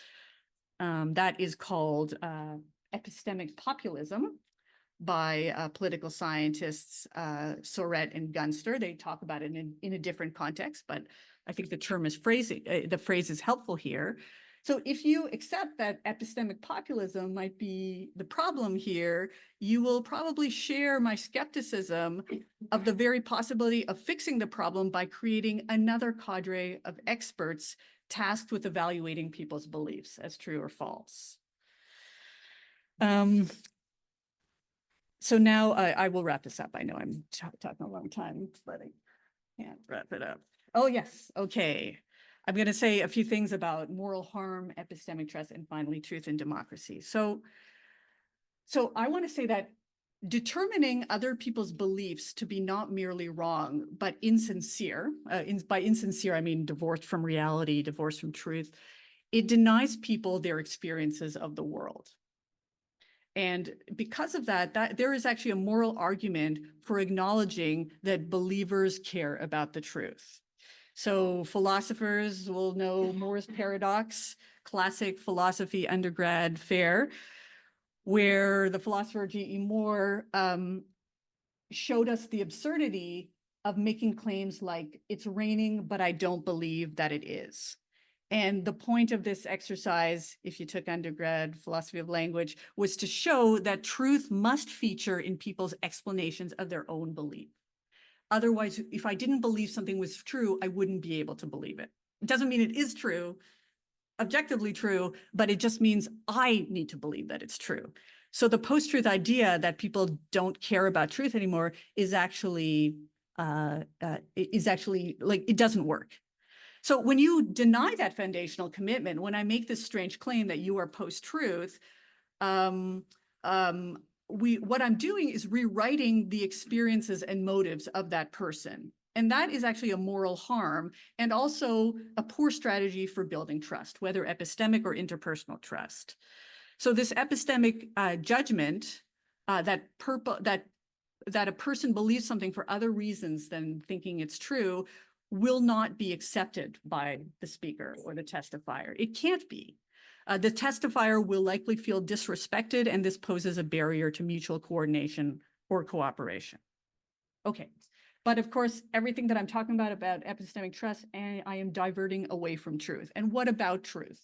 that is called epistemic populism by political scientists Soret and Gunster. They talk about it in a different context, but I think the term is the phrase is helpful here. So if you accept that epistemic populism might be the problem here, you will probably share my skepticism of the very possibility of fixing the problem by creating another cadre of experts tasked with evaluating people's beliefs as true or false. So now I will wrap this up. I know I'm talking a long time, but I can't wrap it up. Oh, yes. Okay. I'm going to say a few things about moral harm, epistemic trust, and finally, truth and democracy. So I want to say that determining other people's beliefs to be not merely wrong, but insincere, by insincere, I mean divorced from reality, divorced from truth, it denies people their experiences of the world. And because of that, there is actually a moral argument for acknowledging that believers care about the truth. So philosophers will know Moore's paradox, classic philosophy undergrad fare. where the philosopher G.E. Moore showed us the absurdity of making claims like it's raining, but I don't believe that it is. And the point of this exercise, if you took undergrad philosophy of language, was to show that truth must feature in people's explanations of their own belief. Otherwise, if I didn't believe something was true, I wouldn't be able to believe it. It doesn't mean it is true, objectively true, but it just means I need to believe that it's true. So the post-truth idea that people don't care about truth anymore is actually like, it doesn't work. So when you deny that foundational commitment, when I make this strange claim that you are post-truth, what I'm doing is rewriting the experiences and motives of that person. And that is actually a moral harm and also a poor strategy for building trust, whether epistemic or interpersonal trust. So this epistemic judgment that a person believes something for other reasons than thinking it's true will not be accepted by the speaker or the testifier. It can't be. The testifier will likely feel disrespected, and this poses a barrier to mutual coordination or cooperation. Okay, but of course, everything that I'm talking about epistemic trust, and I am diverting away from truth. And what about truth?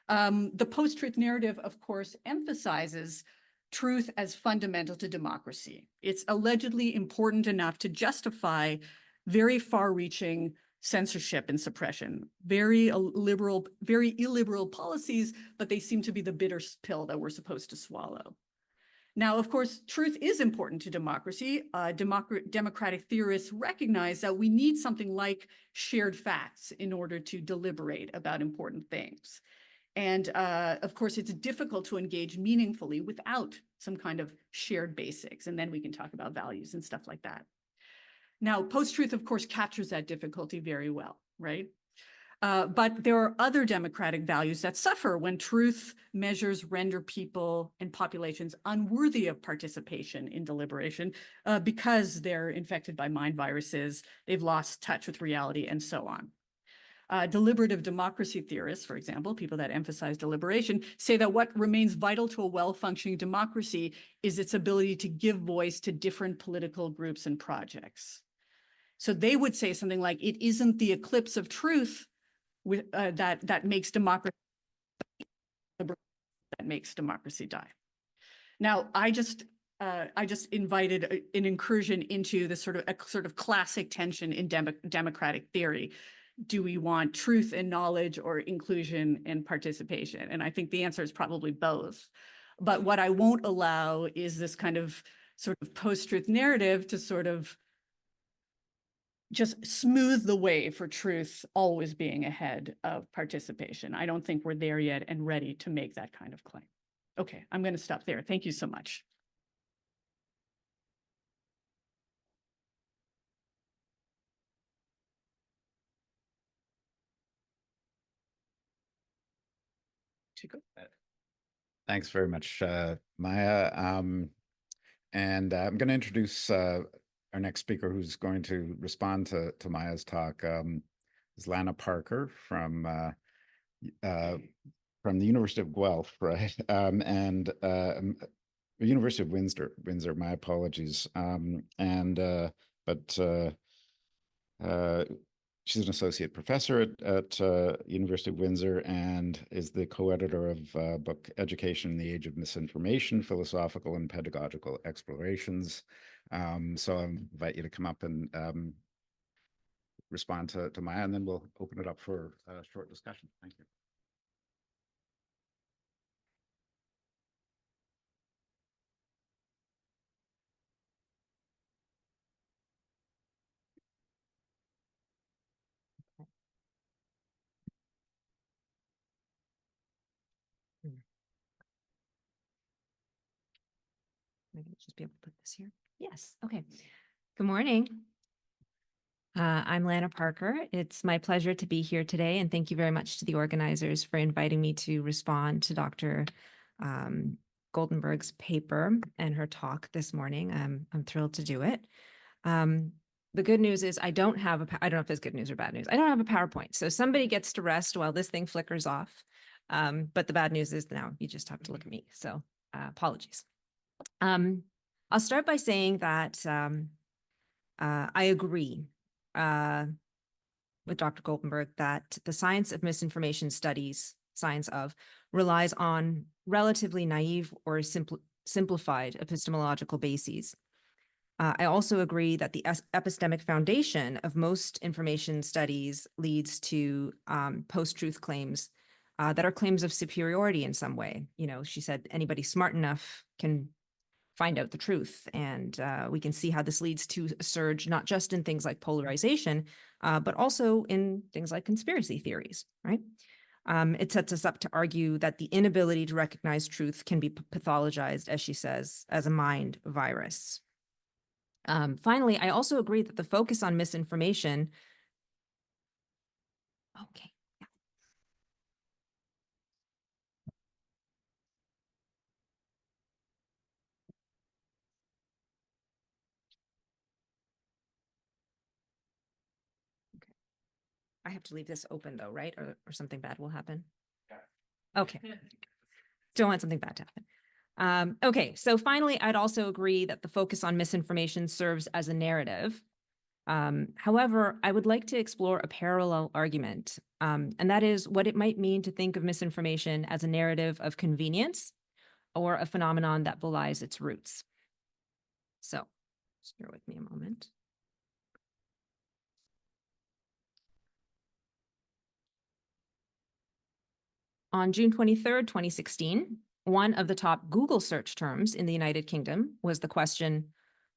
The post-truth narrative, of course, emphasizes truth as fundamental to democracy. It's allegedly important enough to justify very far-reaching censorship and suppression, very illiberal policies, but they seem to be the bitter pill that we're supposed to swallow. Now, of course, truth is important to democracy. Democratic theorists recognize that we need something like shared facts in order to deliberate about important things. And of course, it's difficult to engage meaningfully without some kind of shared basics. And then we can talk about values and stuff like that. Now, post-truth, of course, captures that difficulty very well, right? But there are other democratic values that suffer when truth measures render people and populations unworthy of participation in deliberation because they're infected by mind viruses, they've lost touch with reality, and so on. Deliberative democracy theorists, for example, people that emphasize deliberation, say that what remains vital to a well-functioning democracy is its ability to give voice to different political groups and projects. So they would say something like, it isn't the eclipse of truth that makes democracy die. Now, I just invited an incursion into this sort of classic tension in democratic theory. Do we want truth and knowledge or inclusion and participation? And I think the answer is probably both. But what I won't allow is this kind of sort of post-truth narrative to sort of just smooth the way for truth always being ahead of participation. I don't think we're there yet and ready to make that kind of claim. Okay, I'm going to stop there. Thank you so much. Thanks very much, Maya. And I'm going to introduce our next speaker who's going to respond to Maya's talk. Is Lana Parker from the University of Guelph, right? And the University of Windsor, my apologies. She's an associate professor at University of Windsor and is the co-editor of book Education in the Age of Misinformation, Philosophical and Pedagogical Explorations. So I invite you to come up and respond to Maya, and then we'll open it up for a short discussion. Thank you. Maybe just be able to put this here. Yes. Okay. Good morning. I'm Lana Parker. It's my pleasure to be here today, and thank you very much to the organizers for inviting me to respond to Dr. Goldenberg's paper and her talk this morning. I'm thrilled to do it. The good news is I don't know if it's good news or bad news. I don't have a PowerPoint, so somebody gets to rest while this thing flickers off. But the bad news is now you just have to look at me. So Apologies. I'll start by saying that I agree with Dr. Goldenberg that the science of misinformation studies, relies on relatively naive or simplified epistemological bases. I also agree that the epistemic foundation of most information studies leads to post-truth claims that are claims of superiority in some way. She said anybody smart enough can find out the truth. And we can see how this leads to a surge, not just in things like polarization, but also in things like conspiracy theories, right? It sets us up to argue that the inability to recognize truth can be pathologized, as she says, as a mind virus. Finally, I also agree that the focus on misinformation. Okay. I have to leave this open though, right? Or something bad will happen? Yeah. Okay. Don't want something bad to happen. Okay, so finally, I'd also agree that the focus on misinformation serves as a narrative. However, I would like to explore a parallel argument, and that is what it might mean to think of misinformation as a narrative of convenience or a phenomenon that belies its roots. So, just bear with me a moment. On June 23rd, 2016, one of the top Google search terms in the United Kingdom was the question,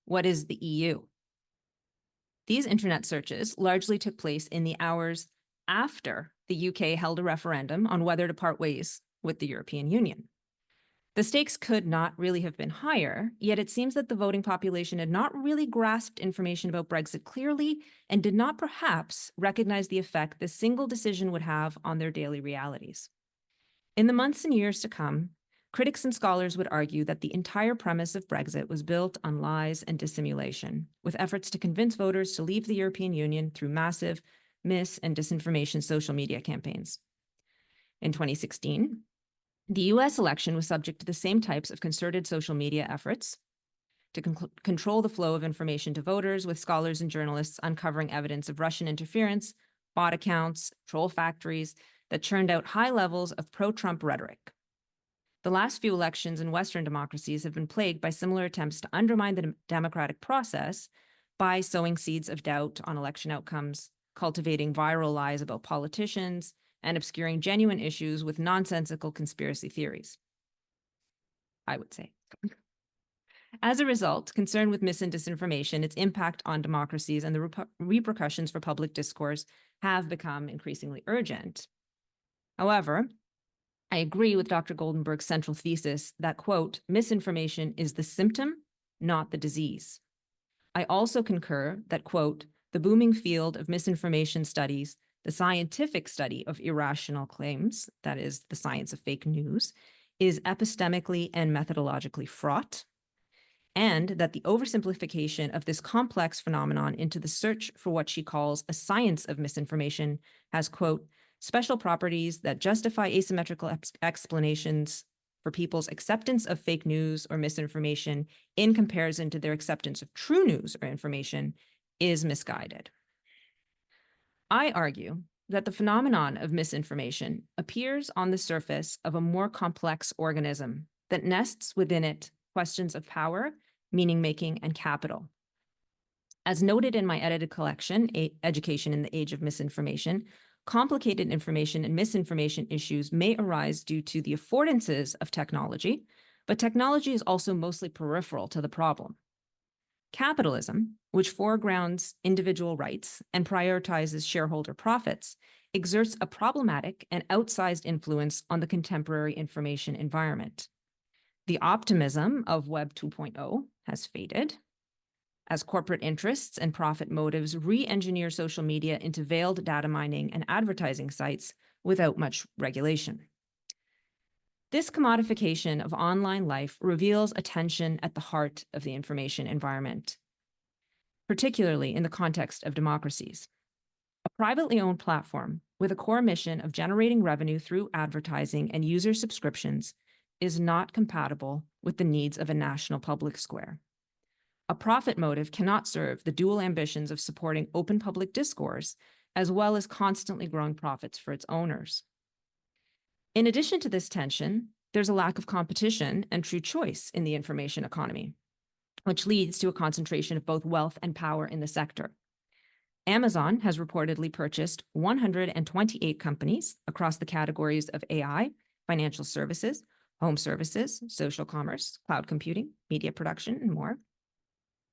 what is the EU? These internet searches largely took place in the hours after the UK held a referendum on whether to part ways with the European Union. The stakes could not really have been higher, yet it seems that the voting population had not really grasped information about Brexit clearly and did not perhaps recognize the effect this single decision would have on their daily realities. In the months and years to come, critics and scholars would argue that the entire premise of Brexit was built on lies and dissimulation, with efforts to convince voters to leave the European Union through massive mis- and disinformation social media campaigns. In 2016, the US election was subject to the same types of concerted social media efforts to control the flow of information to voters, with scholars and journalists uncovering evidence of Russian interference, bot accounts, troll factories that churned out high levels of pro-Trump rhetoric. The last few elections in Western democracies have been plagued by similar attempts to undermine the democratic process by sowing seeds of doubt on election outcomes, cultivating viral lies about politicians, and obscuring genuine issues with nonsensical conspiracy theories, I would say. As a result, concern with mis- and disinformation, its impact on democracies, and the repercussions for public discourse have become increasingly urgent. However, I agree with Dr. Goldenberg's central thesis that, quote, misinformation is the symptom, not the disease. I also concur that, quote, the booming field of misinformation studies, the scientific study of irrational claims, that is, the science of fake news, is epistemically and methodologically fraught, and that the oversimplification of this complex phenomenon into the search for what she calls a science of misinformation has, quote, special properties that justify asymmetrical explanations for people's acceptance of fake news or misinformation in comparison to their acceptance of true news or information is misguided. I argue that the phenomenon of misinformation appears on the surface of a more complex organism that nests within it questions of power, meaning-making, and capital. As noted in my edited collection, Education in the Age of Misinformation, complicated information and misinformation issues may arise due to the affordances of technology, but technology is also mostly peripheral to the problem. Capitalism, which foregrounds individual rights and prioritizes shareholder profits, exerts a problematic and outsized influence on the contemporary information environment. The optimism of Web 2.0 has faded, as corporate interests and profit motives re-engineer social media into veiled data mining and advertising sites without much regulation. This commodification of online life reveals a tension at the heart of the information environment, particularly in the context of democracies. A privately owned platform with a core mission of generating revenue through advertising and user subscriptions is not compatible with the needs of a national public square. A profit motive cannot serve the dual ambitions of supporting open public discourse, as well as constantly growing profits for its owners. In addition to this tension, there's a lack of competition and true choice in the information economy, which leads to a concentration of both wealth and power in the sector. Amazon has reportedly purchased 128 companies across the categories of AI, financial services, home services, social commerce, cloud computing, media production, and more.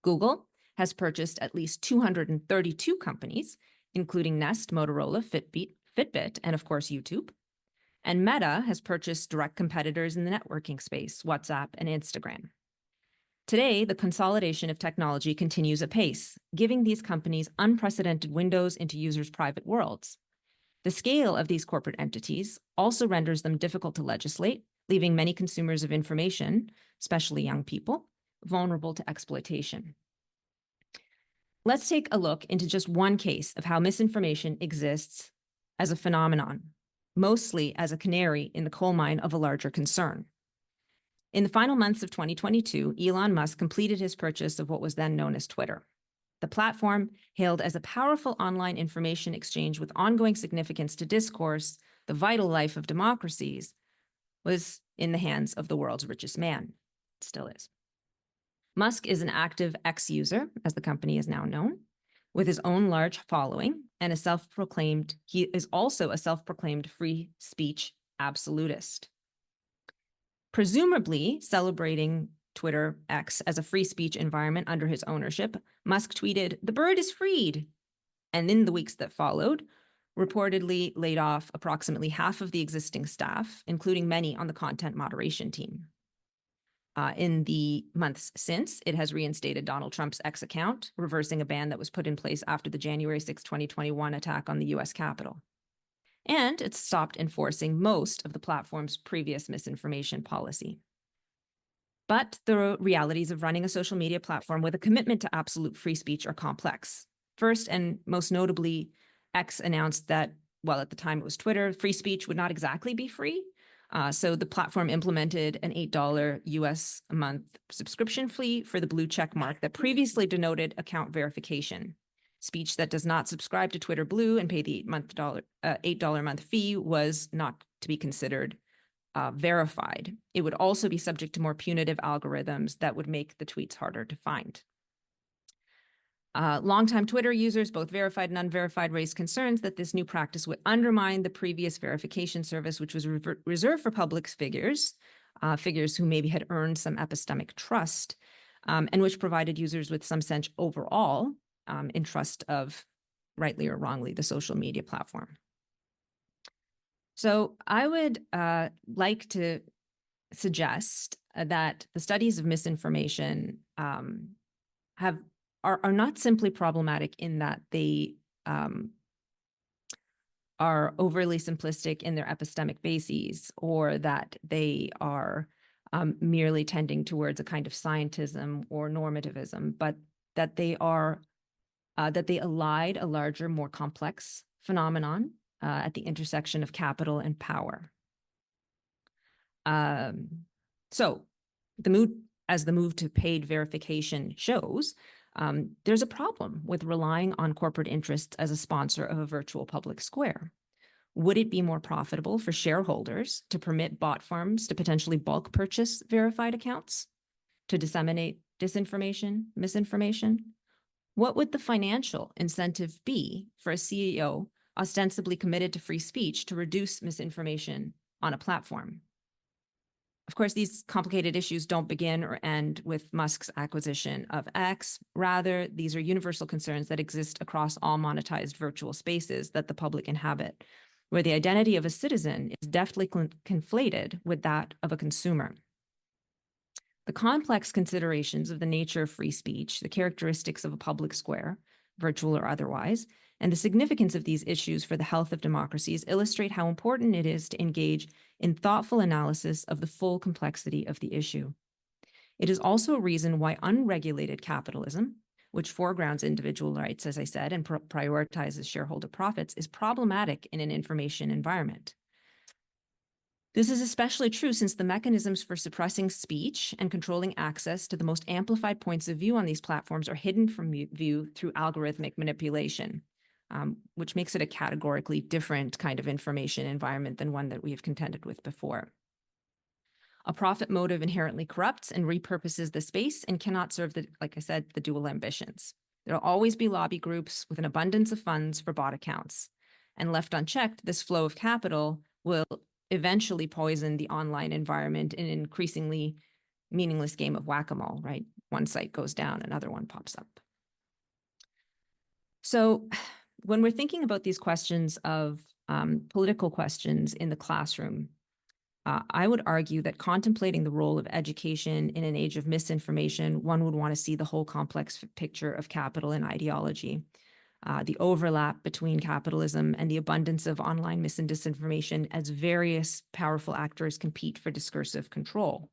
Google has purchased at least 232 companies, including Nest, Motorola, Fitbit, and of course, YouTube. And Meta has purchased direct competitors in the networking space, WhatsApp and Instagram. Today, the consolidation of technology continues apace, giving these companies unprecedented windows into users' private worlds. The scale of these corporate entities also renders them difficult to legislate, leaving many consumers of information, especially young people, vulnerable to exploitation. Let's take a look into just one case of how misinformation exists as a phenomenon, mostly as a canary in the coal mine of a larger concern. In the final months of 2022, Elon Musk completed his purchase of what was then known as Twitter. The platform, hailed as a powerful online information exchange with ongoing significance to discourse, the vital life of democracies, was in the hands of the world's richest man. It still is. Musk is an active X user, as the company is now known, with his own large following, and he is also a self-proclaimed free speech absolutist. Presumably celebrating Twitter X as a free speech environment under his ownership, Musk tweeted, "The bird is freed." And in the weeks that followed, reportedly laid off approximately half of the existing staff, including many on the content moderation team. In the months since, it has reinstated Donald Trump's X account, reversing a ban that was put in place after the January 6, 2021 attack on the US Capitol. And it's stopped enforcing most of the platform's previous misinformation policy. But the realities of running a social media platform with a commitment to absolute free speech are complex. First, and most notably, X announced that, well, at the time it was Twitter, free speech would not exactly be free. So the platform implemented an $8 US a month subscription fee for the blue check mark that previously denoted account verification. Speech that does not subscribe to Twitter Blue and pay the $8 a month fee was not to be considered verified. It would also be subject to more punitive algorithms that would make the tweets harder to find. Longtime Twitter users, both verified and unverified, raised concerns that this new practice would undermine the previous verification service, which was reserved for public figures, figures who maybe had earned some epistemic trust, and which provided users with some sense overall in trust of, rightly or wrongly, the social media platform. So I would like to suggest that the studies of misinformation are not simply problematic in that they are overly simplistic in their epistemic bases, or that they are merely tending towards a kind of scientism or normativism, but that they are that they elide a larger, more complex phenomenon at the intersection of capital and power. So the move to paid verification shows, there's a problem with relying on corporate interests as a sponsor of a virtual public square. Would it be more profitable for shareholders to permit bot farms to potentially bulk purchase verified accounts to disseminate disinformation, misinformation? What would the financial incentive be for a CEO ostensibly committed to free speech to reduce misinformation on a platform? Of course, these complicated issues don't begin or end with Musk's acquisition of X. Rather, these are universal concerns that exist across all monetized virtual spaces that the public inhabit, where the identity of a citizen is deftly conflated with that of a consumer. The complex considerations of the nature of free speech, the characteristics of a public square, virtual or otherwise, and the significance of these issues for the health of democracies illustrate how important it is to engage in thoughtful analysis of the full complexity of the issue. It is also a reason why unregulated capitalism, which foregrounds individual rights, as I said, and prioritizes shareholder profits, is problematic in an information environment. This is especially true since the mechanisms for suppressing speech and controlling access to the most amplified points of view on these platforms are hidden from view through algorithmic manipulation, which makes it a categorically different kind of information environment than one that we have contended with before. A profit motive inherently corrupts and repurposes the space and cannot serve like I said, the dual ambitions. There'll always be lobby groups with an abundance of funds for bot accounts. And left unchecked, this flow of capital will eventually poison the online environment in an increasingly meaningless game of whack-a-mole, right? One site goes down, another one pops up. So when we're thinking about these questions of political questions in the classroom, I would argue that contemplating the role of education in an age of misinformation, one would want to see the whole complex picture of capital and ideology. The overlap between capitalism and the abundance of online mis and disinformation as various powerful actors compete for discursive control.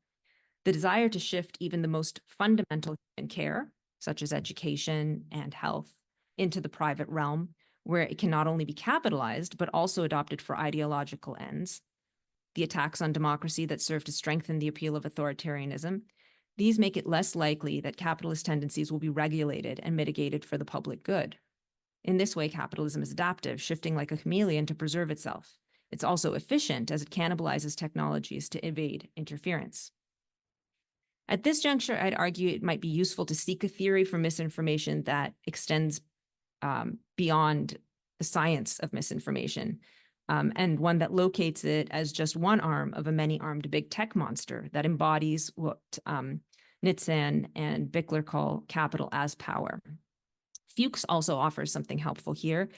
The desire to shift even the most fundamental human care, such as education and health, into the private realm, where it can not only be capitalized, but also adopted for ideological ends. The attacks on democracy that serve to strengthen the appeal of authoritarianism, these make it less likely that capitalist tendencies will be regulated and mitigated for the public good. In this way, capitalism is adaptive, shifting like a chameleon to preserve itself. It's also efficient as it cannibalizes technologies to evade interference. At this juncture, I'd argue it might be useful to seek a theory for misinformation that extends beyond the science of misinformation, and one that locates it as just one arm of a many-armed big tech monster that embodies what Nitzan and Bickler call capital as power. Fuchs also offers something helpful here.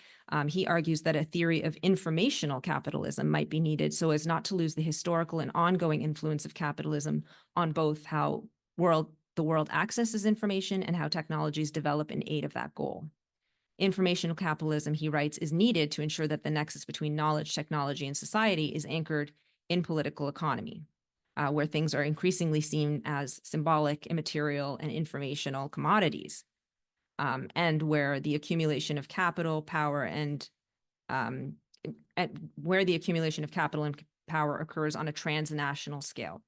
He argues that a theory of informational capitalism might be needed so as not to lose the historical and ongoing influence of capitalism on both how the world accesses information and how technologies develop in aid of that goal. Informational capitalism, he writes, is needed to ensure that the nexus between knowledge, technology, and society is anchored in political economy, where things are increasingly seen as symbolic, immaterial, and informational commodities. And where the accumulation of capital, power, and where the accumulation of capital and power occurs on a transnational scale.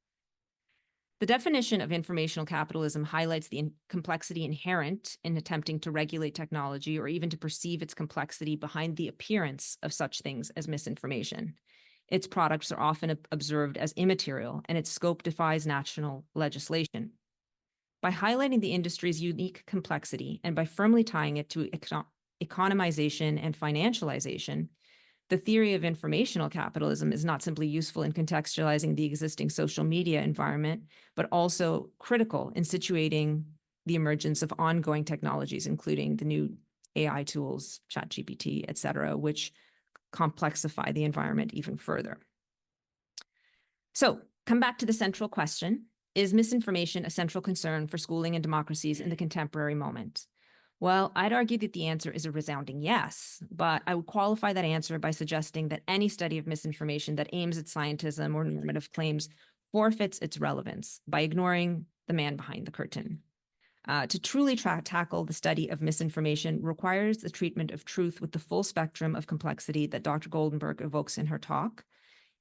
The definition of informational capitalism highlights the complexity inherent in attempting to regulate technology or even to perceive its complexity behind the appearance of such things as misinformation. Its products are often observed as immaterial, and its scope defies national legislation. By highlighting the industry's unique complexity and by firmly tying it to economization and financialization, the theory of informational capitalism is not simply useful in contextualizing the existing social media environment, but also critical in situating the emergence of ongoing technologies, including the new AI tools, ChatGPT, et cetera, which complexify the environment even further. So, come back to the central question. Is misinformation a central concern for schooling and democracies in the contemporary moment? Well, I'd argue that the answer is a resounding yes, but I would qualify that answer by suggesting that any study of misinformation that aims at scientism or normative claims forfeits its relevance by ignoring the man behind the curtain. To truly tackle the study of misinformation requires the treatment of truth with the full spectrum of complexity that Dr. Goldenberg evokes in her talk,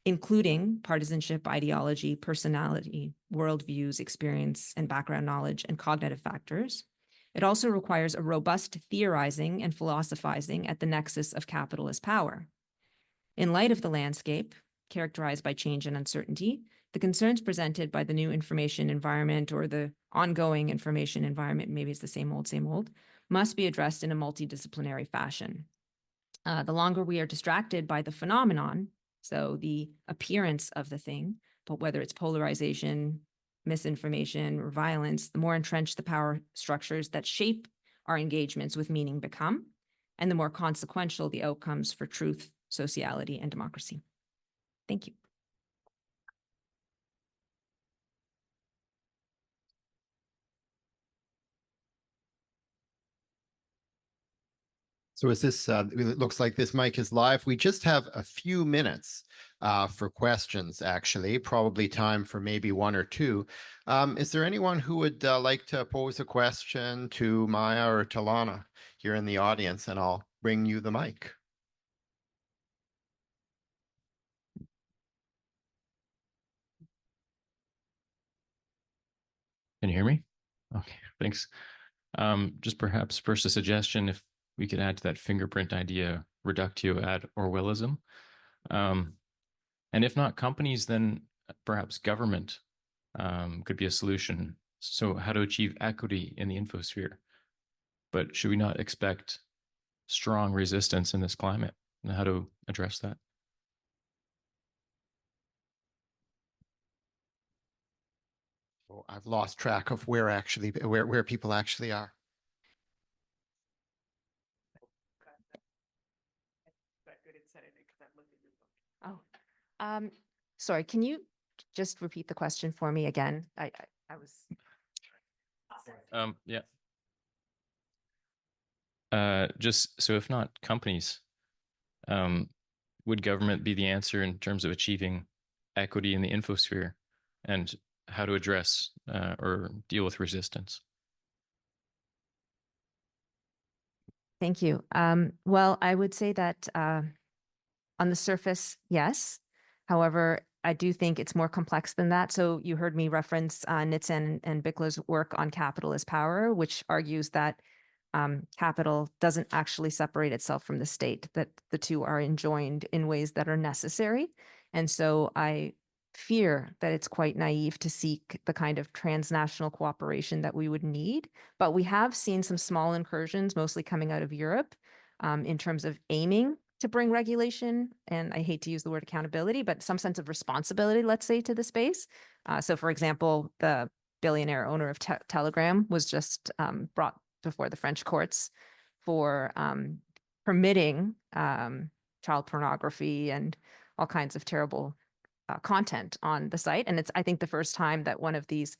including partisanship, ideology, personality, worldviews, experience, and background knowledge, and cognitive factors. It also requires a robust theorizing and philosophizing at the nexus of capitalist power. In light of the landscape, characterized by change and uncertainty, the concerns presented by the new information environment or the ongoing information environment, maybe it's the same old, must be addressed in a multidisciplinary fashion. The longer we are distracted by the phenomenon, so the appearance of the thing, but whether it's polarization, misinformation, or violence, the more entrenched the power structures that shape our engagements with meaning become, and the more consequential the outcomes for truth, sociality, and democracy. Thank you. So is this, it looks like this mic is live. We just have a few minutes for questions, actually, probably time for maybe one or two. Is there anyone who would like to pose a question to Maya or to Lana here in the audience? And I'll bring you the mic. Can you hear me? Okay, thanks. Just perhaps first a suggestion, if we could add to that fingerprint idea, reductio ad Orwellism. And if not companies, then perhaps government could be a solution. So how to achieve equity in the infosphere. But should we not expect strong resistance in this climate, and how to address that? Oh, I've lost track of where people actually are. Oh, sorry, can you just repeat the question for me again? I was. Yeah. Just so if not companies, would government be the answer in terms of achieving equity in the infosphere, and how to address or deal with resistance? Thank you. Well, I would say that on the surface, yes. However, I do think it's more complex than that. So you heard me reference Nitzan and Bickler's work on capital as power, which argues that capital doesn't actually separate itself from the state, that the two are enjoined in ways that are necessary. And so I fear that it's quite naive to seek the kind of transnational cooperation that we would need. But we have seen some small incursions, mostly coming out of Europe, in terms of aiming to bring regulation, and I hate to use the word accountability, but some sense of responsibility, let's say, to the space. So for example, the billionaire owner of Telegram was just brought before the French courts for permitting child pornography and all kinds of terrible content on the site. And it's, I think, the first time that one of these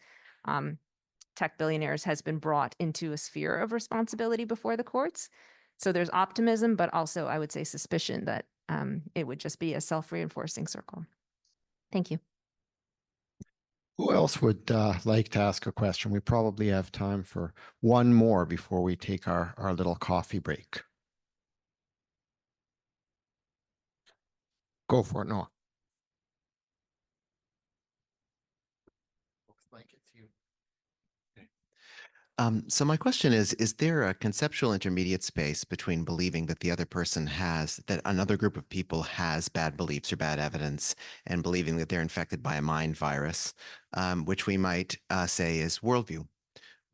tech billionaires has been brought into a sphere of responsibility before the courts. So there's optimism, but also I would say suspicion that it would just be a self-reinforcing circle. Thank you. Who else would like to ask a question? We probably have time for one more before we take our little coffee break. Go for it, Noah. Looks like it's you. So my question is there a conceptual intermediate space between believing that the other person that another group of people has bad beliefs or bad evidence, and believing that they're infected by a mind virus, which we might say is worldview?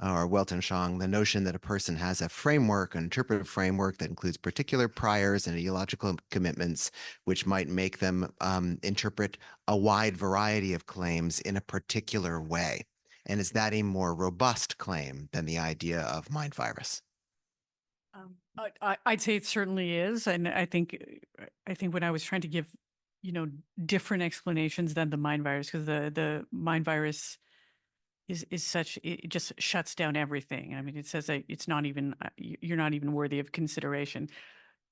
Or Weltanschauung, the notion that a person has a framework, an interpretive framework that includes particular priors and ideological commitments, which might make them interpret a wide variety of claims in a particular way. And is that a more robust claim than the idea of mind virus? I'd say it certainly is, and I think when I was trying to give, different explanations than the mind virus, because the mind virus is such, it just shuts down everything. I mean, it says that it's not even, you're not even worthy of consideration.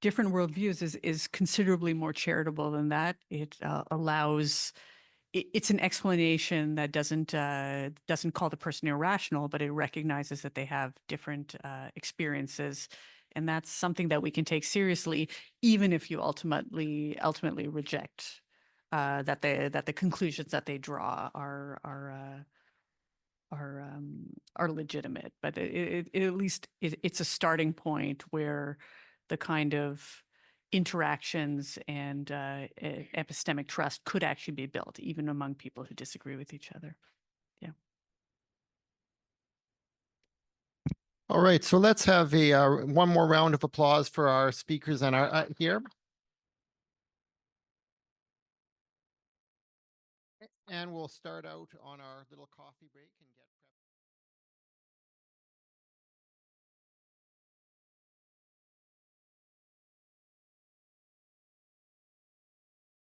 Different worldviews is considerably more charitable than that. It allows. It's an explanation that doesn't call the person irrational, but it recognizes that they have different experiences, and that's something that we can take seriously, even if you ultimately reject that the conclusions that they draw are legitimate. But it at least it's a starting point where the kind of interactions and epistemic trust could actually be built, even among people who disagree with each other. Yeah. All right, so let's have a one more round of applause for our speakers and our here. And we'll start out on our little coffee break and get